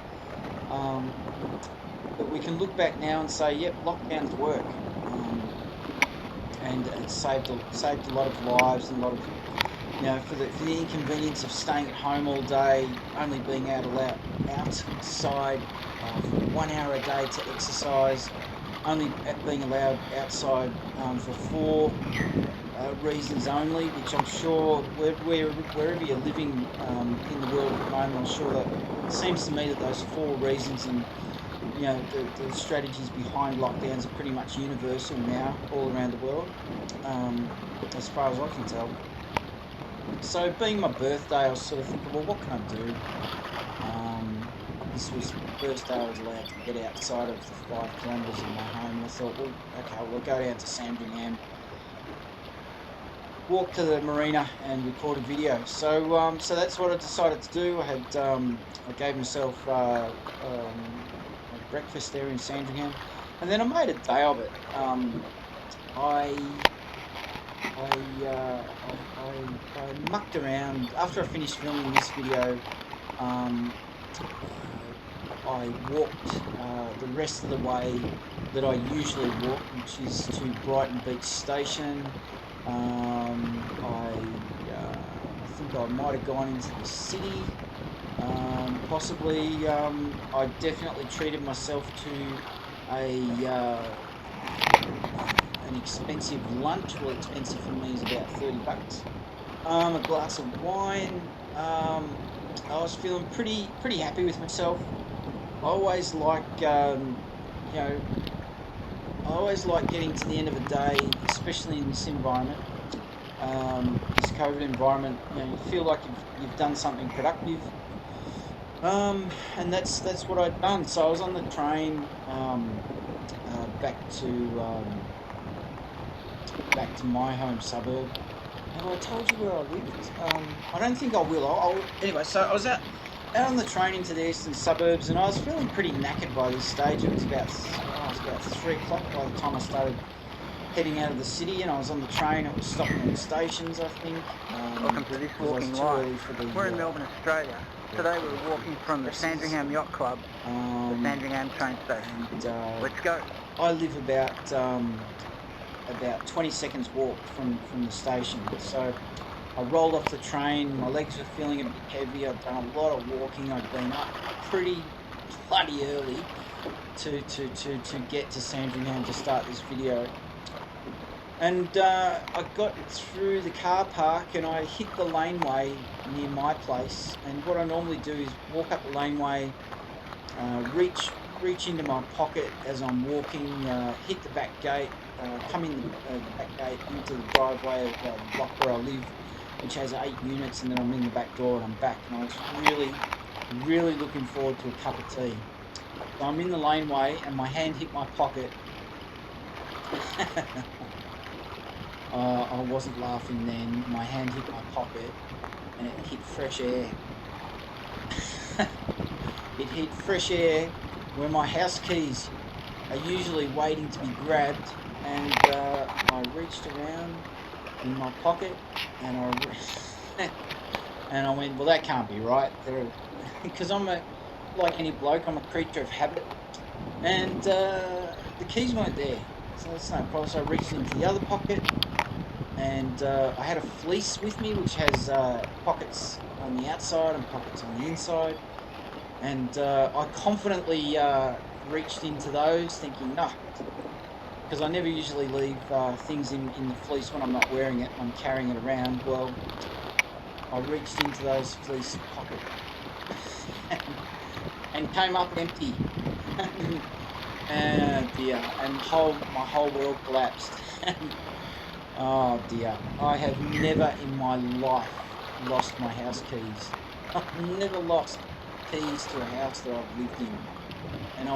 But we can look back now and say, yep, lockdowns work, and it saved a lot of lives and a lot of. For the inconvenience of staying at home all day, only being allowed outside for 1 hour a day to exercise, only being allowed outside for 4 reasons only, which I'm sure wherever you're living in the world at the moment, I'm sure that it seems to me that those 4 reasons and the strategies behind lockdowns are pretty much universal now all around the world, as far as I can tell. So being my birthday, I was sort of thinking, well, what can I do? This was the first day I was allowed to get outside of the 5 kilometres of my home. And I thought, well, okay, we'll go down to Sandringham, walk to the marina and record a video. So so that's what I decided to do. I gave myself a breakfast there in Sandringham, and then I made a day of it. I mucked around after I finished filming this video. I walked the rest of the way that I usually walk, which is to Brighton Beach Station. I think I might have gone into the city, possibly. I definitely treated myself to an expensive lunch. Well, expensive for me is about $30. A glass of wine. I was feeling pretty happy with myself. I always like I always like getting to the end of a day, especially in this environment, this COVID environment. You feel like you've done something productive, and that's what I'd done. So I was on the train back to my home suburb. Have I told you where I lived? I don't think I will. Anyway, so I was out on the train into the eastern suburbs, and I was feeling pretty knackered by this stage. It was about 3 o'clock by the time I started heading out of the city, and I was on the train. It was stopping in stations, I think. Welcome to This Walking Life. We're in Melbourne, Australia. Today we're walking from the Sandringham Yacht Club to the Sandringham train station. And, let's go. I live about 20 seconds walk from the station. So I rolled off the train, my legs were feeling a bit heavy, I'd done a lot of walking, I'd been up pretty bloody early to get to Sandringham to start this video. And I got through the car park and I hit the laneway near my place, and what I normally do is walk up the laneway, reach into my pocket as I'm walking, hit the back gate, come in the back gate into the driveway of the block where I live, which has 8 units, and then I'm in the back door and I'm back, and I was really looking forward to a cup of tea. So I'm in the laneway and my hand hit my pocket. I wasn't laughing then. My hand hit my pocket and it hit fresh air. It hit fresh air where my house keys are usually waiting to be grabbed, and I reached around in my pocket, and and I went, well, that can't be right. Because like any bloke, I'm a creature of habit, and the keys weren't there. So that's no problem. So I reached into the other pocket, and I had a fleece with me, which has pockets on the outside and pockets on the inside. And I confidently reached into those, thinking, no, because I never usually leave things in the fleece when I'm not wearing it. I'm carrying it around. Well, I reached into those fleece pockets and came up empty. Dear, and my whole world collapsed. Oh dear, I have never in my life lost my house keys. I've never lost keys to a house that I've lived in. And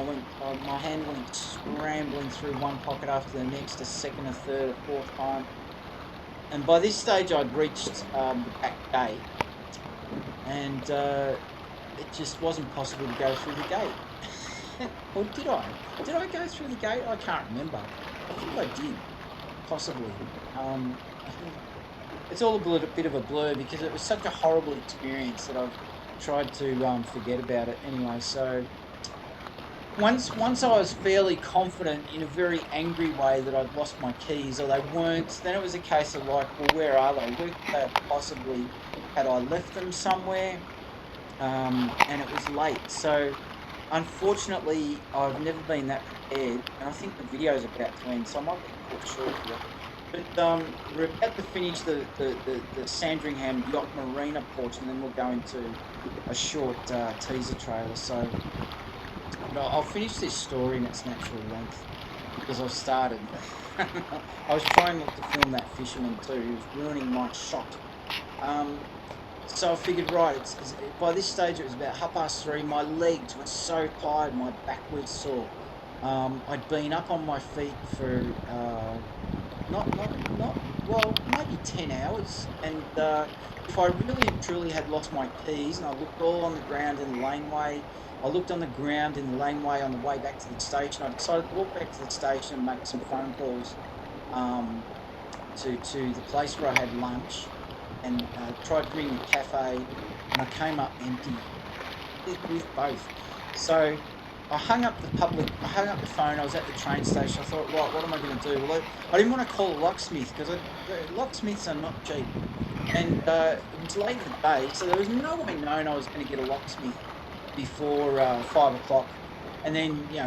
my hand went scrambling through one pocket after the next, a second, a third, a fourth time. And by this stage, I'd reached the back gate, and it just wasn't possible to go through the gate. Or did I? Did I go through the gate? I can't remember. I think I did, possibly. It's all a bit of a blur because it was such a horrible experience that I've tried to forget about it anyway. So once I was fairly confident in a very angry way that I'd lost my keys, or they weren't, then it was a case of like, well, where are they? Where could they have possibly, had I left them somewhere? And it was late. So unfortunately, I've never been that prepared, and I think the video's about to end, so I might be cut short here. But we're about to finish the Sandringham Yacht Marina portion, and then we'll go into a short teaser trailer. So I'll finish this story in its natural length because I've started. I was trying not to film that fisherman too. He was ruining my shot. So I figured, right, by this stage it was about 3:30. My legs were so tired, my back was sore. I'd been up on my feet for well, maybe 10 hours. And if I really and truly had lost my keys, and I looked all on the ground in the laneway, I looked on the ground in the laneway on the way back to the station. I decided to walk back to the station and make some phone calls to the place where I had lunch, and tried to ring the cafe, and I came up empty with both. So I hung up the phone. I was at the train station. I thought, right, what am I going to do? Well, I didn't want to call a locksmith because locksmiths are not cheap, and it was late in the day, so there was no way known I was going to get a locksmith before 5 o'clock. And then, you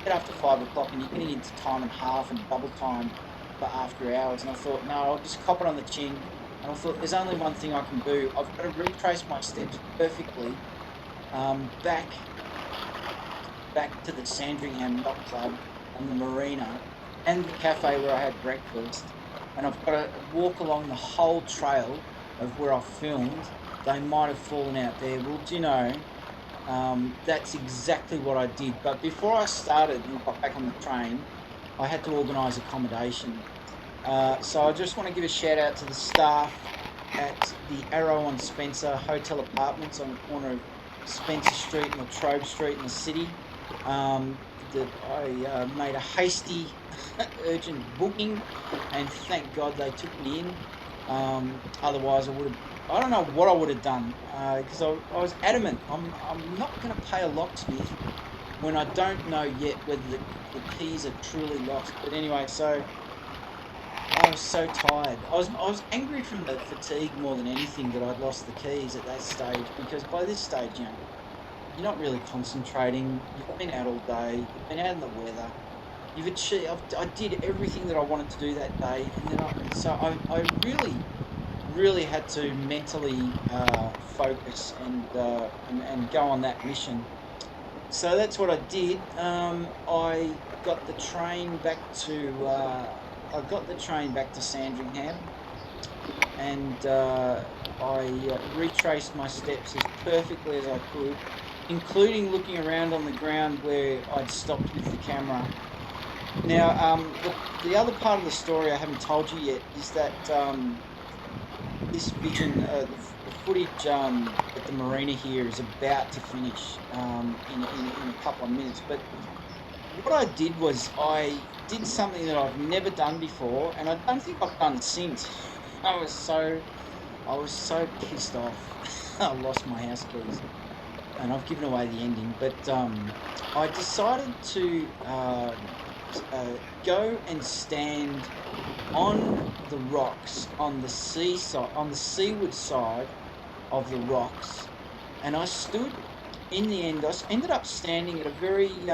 get after 5 o'clock and you're getting into time and half and double time for after hours. And I thought, no, I'll just cop it on the chin. And I thought, there's only one thing I can do. I've got to retrace my steps perfectly back to the Sandringham Yacht Club and the marina and the cafe where I had breakfast. And I've got to walk along the whole trail of where I filmed. They might have fallen out there. Well, do you know, that's exactly what I did. But before I started and got back on the train, I had to organise accommodation. So I just want to give a shout out to the staff at the Arrow on Spencer Hotel Apartments on the corner of Spencer Street and Latrobe Street in the city. That I made a hasty, urgent booking, and thank God they took me in. Otherwise, I don't know what I would have done, because I was adamant. I'm not going to pay a locksmith when I don't know yet whether the keys are truly lost. But anyway, so I was so tired. I was angry from the fatigue more than anything that I'd lost the keys at that stage, because by this stage, you're not really concentrating. You've been out all day. You've been out in the weather. You've achieved. I did everything that I wanted to do that day, and then I really had to mentally focus and go on that mission. So that's what I did. I got the train back to Sandringham, and I retraced my steps as perfectly as I could, including looking around on the ground where I'd stopped with the camera. Now, the other part of the story I haven't told you yet is that this vision, the footage at the marina here is about to finish in a couple of minutes. But what I did was I did something that I've never done before, and I don't think I've done since. I was so pissed off. I lost my house keys, and I've given away the ending. But I decided to go and stand on the rocks on the seaside, on the seaward side of the rocks, and I stood. In the end, I ended up standing at a very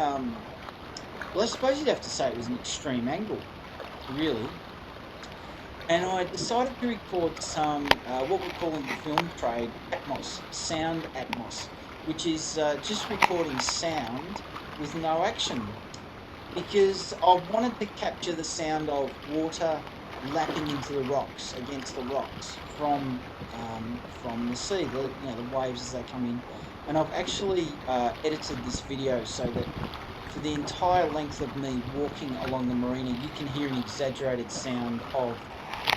well, I suppose you'd have to say it was an extreme angle, really. And I decided to record some, what we call in the film trade, Atmos, sound Atmos, which is just recording sound with no action. Because I wanted to capture the sound of water lapping into the rocks, against the rocks from the sea, the waves as they come in. And I've actually edited this video so that for the entire length of me walking along the marina, you can hear an exaggerated sound of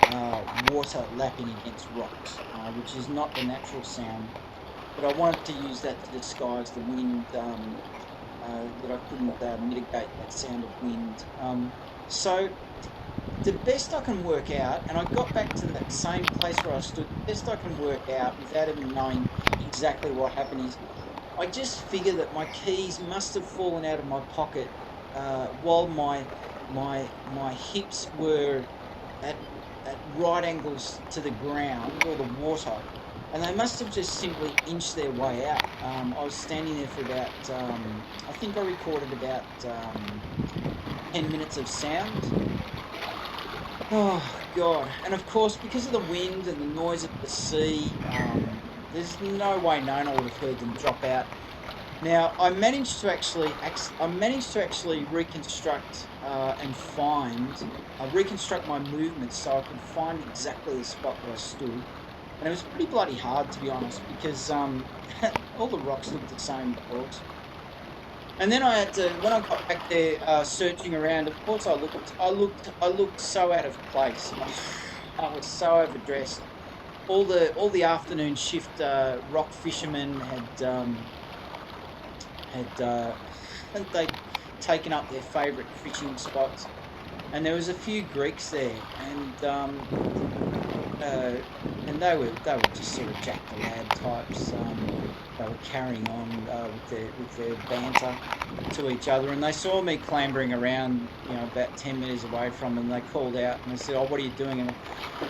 water lapping against rocks, which is not the natural sound. But I wanted to use that to disguise the wind, that I couldn't mitigate that sound of wind. So the best I can work out, and I got back to that same place where I stood, the best I can work out without even knowing exactly what happened is I just figure that my keys must have fallen out of my pocket while my hips were at right angles to the ground or the water, and they must have just simply inched their way out. I was standing there for about I think I recorded about 10 minutes of sound. Oh God! And of course, because of the wind and the noise of the sea, there's no way known I would have heard them drop out. Now, I managed to actually reconstruct and reconstruct my movements so I could find exactly the spot that I stood, and it was pretty bloody hard, to be honest, because all the rocks looked the same, of course. And then I had to, when I got back there searching around. Of course, I looked so out of place. I was so overdressed. All the afternoon shift rock fishermen had they'd taken up their favourite fishing spots, and there was a few Greeks there, and they were just sort of Jack the Lad types. They were carrying on with their banter to each other, and they saw me clambering around, about 10 meters away from them. They called out and they said, "Oh, what are you doing?" And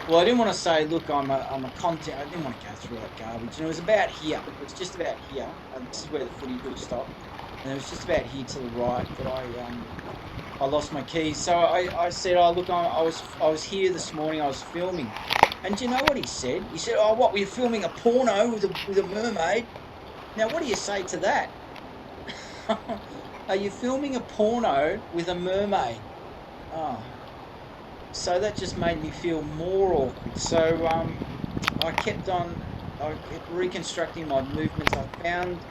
well, I didn't want to say, "Look, I'm a content." I didn't want to go through all that garbage, and it was about here. It was just about here. This is where the footage will stop, and it was just about here to the right that I lost my keys. So I said, "Oh, look, I was here this morning. I was filming." And do you know what he said? He said, "Oh, what? Were you filming a porno with a mermaid?" Now, what do you say to that? Are you filming a porno with a mermaid? Oh, so that just made me feel more awkward. So I kept on, I kept reconstructing my movements. I found,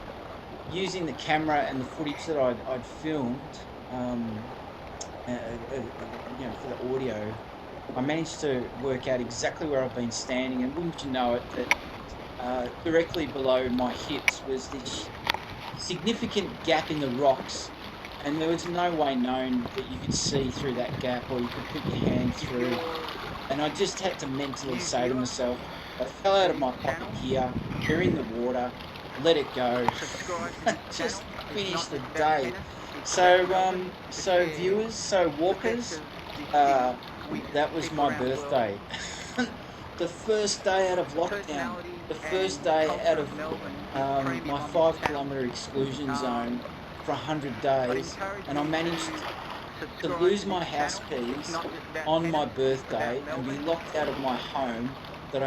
using the camera and the footage that I'd filmed, for the audio, I managed to work out exactly where I've been standing. And wouldn't you know it, that directly below my hips was this significant gap in the rocks, and there was no way known that you could see through that gap or you could put your hand through. And I just had to mentally say to myself, "I fell out of my pocket here. They're in the water. Let it go." Just finish the day. So viewers, so walkers, that was my birthday. The first day out of lockdown, the first day out of my 5 kilometre exclusion zone for 100 days, and I managed to lose my house keys on my birthday and be locked out of my home. That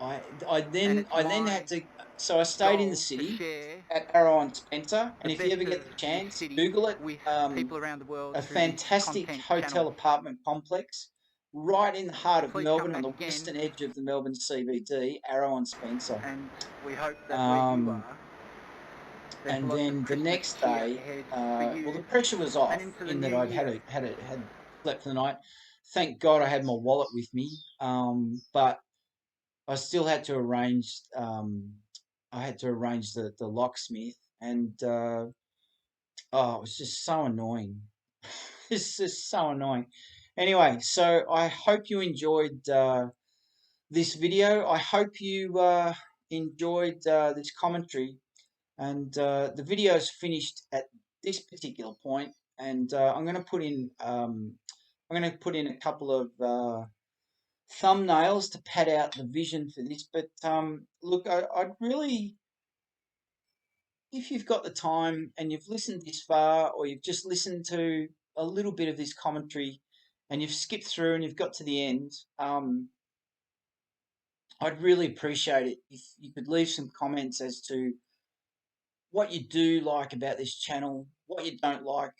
I then had to. So I stayed in the city at Arrow and Spencer, and if you ever get the chance, Google it. A fantastic hotel apartment complex right in the heart of Melbourne, on the western edge of the Melbourne CBD, Arrow and Spencer. Um, and then the next day, well, the pressure was off in that I'd had slept for the night. Thank God I had my wallet with me, but I still had to arrange. I had to arrange the locksmith, and it was just so annoying. This is so annoying. Anyway, so I hope you enjoyed this video. I hope you enjoyed this commentary, and the video is finished at this particular point, and I'm going to put in a couple of thumbnails to pad out the vision for this. But look, I'd really, if you've got the time and you've listened this far, or you've just listened to a little bit of this commentary and you've skipped through and you've got to the end, I'd really appreciate it if you could leave some comments as to what you do like about this channel, what you don't like.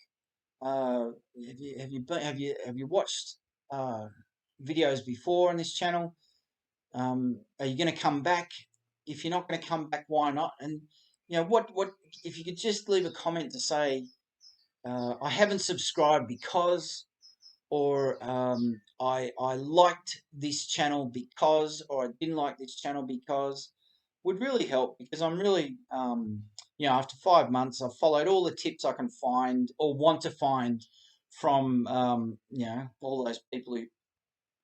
Have you watched videos before on this channel? Are you going to come back? If you're not going to come back, why not? And what if you could just leave a comment to say, I haven't subscribed because, or I liked this channel because, or I didn't like this channel because, would really help, because I'm really, after 5 months, I've followed all the tips I can find or want to find from, all those people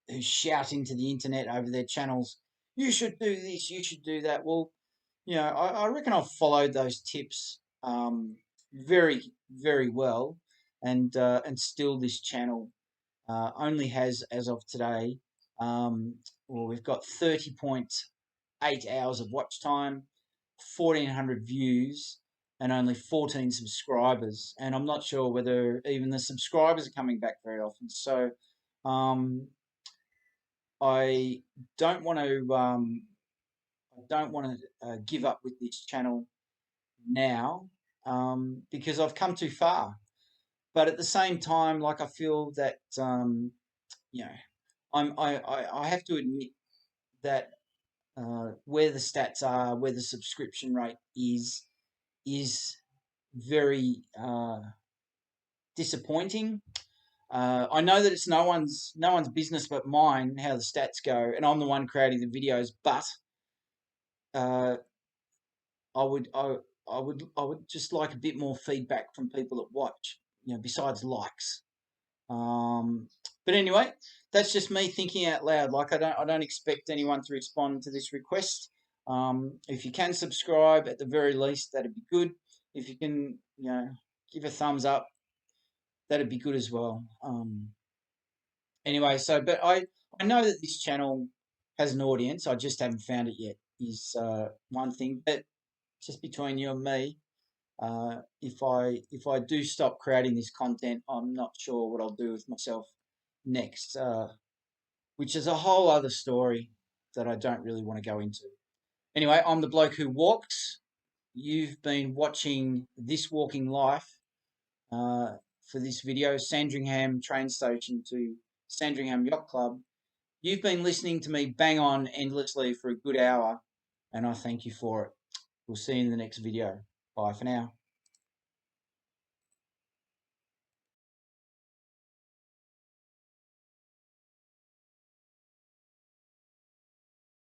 who shout into the internet over their channels, you should do this, you should do that. Well, I reckon I've followed those tips very, very well, and still this channel only has, as of today, we've got 30.8 hours of watch time, 1,400 views, and only 14 subscribers. And I'm not sure whether even the subscribers are coming back very often. So I don't want to give up with this channel now, because I've come too far. But at the same time, like, I feel that I have to admit that where the stats are, where the subscription rate is very disappointing. I know that it's no one's business but mine how the stats go, and I'm the one creating the videos. But I would just like a bit more feedback from people that watch, besides likes. But anyway, that's just me thinking out loud. Like, I don't expect anyone to respond to this request. If you can subscribe, at the very least, that'd be good. If you can, give a thumbs up, that'd be good as well. Anyway, but I know that this channel has an audience. I just haven't found it yet, is one thing. But just between you and me, if I do stop creating this content, I'm not sure what I'll do with myself next, which is a whole other story that I don't really want to go into. Anyway, I'm the bloke who walks. You've been watching This Walking Life for this video, Sandringham train station to Sandringham Yacht Club. You've been listening to me bang on endlessly for a good hour, and I thank you for it. We'll see you in the next video. Bye for now.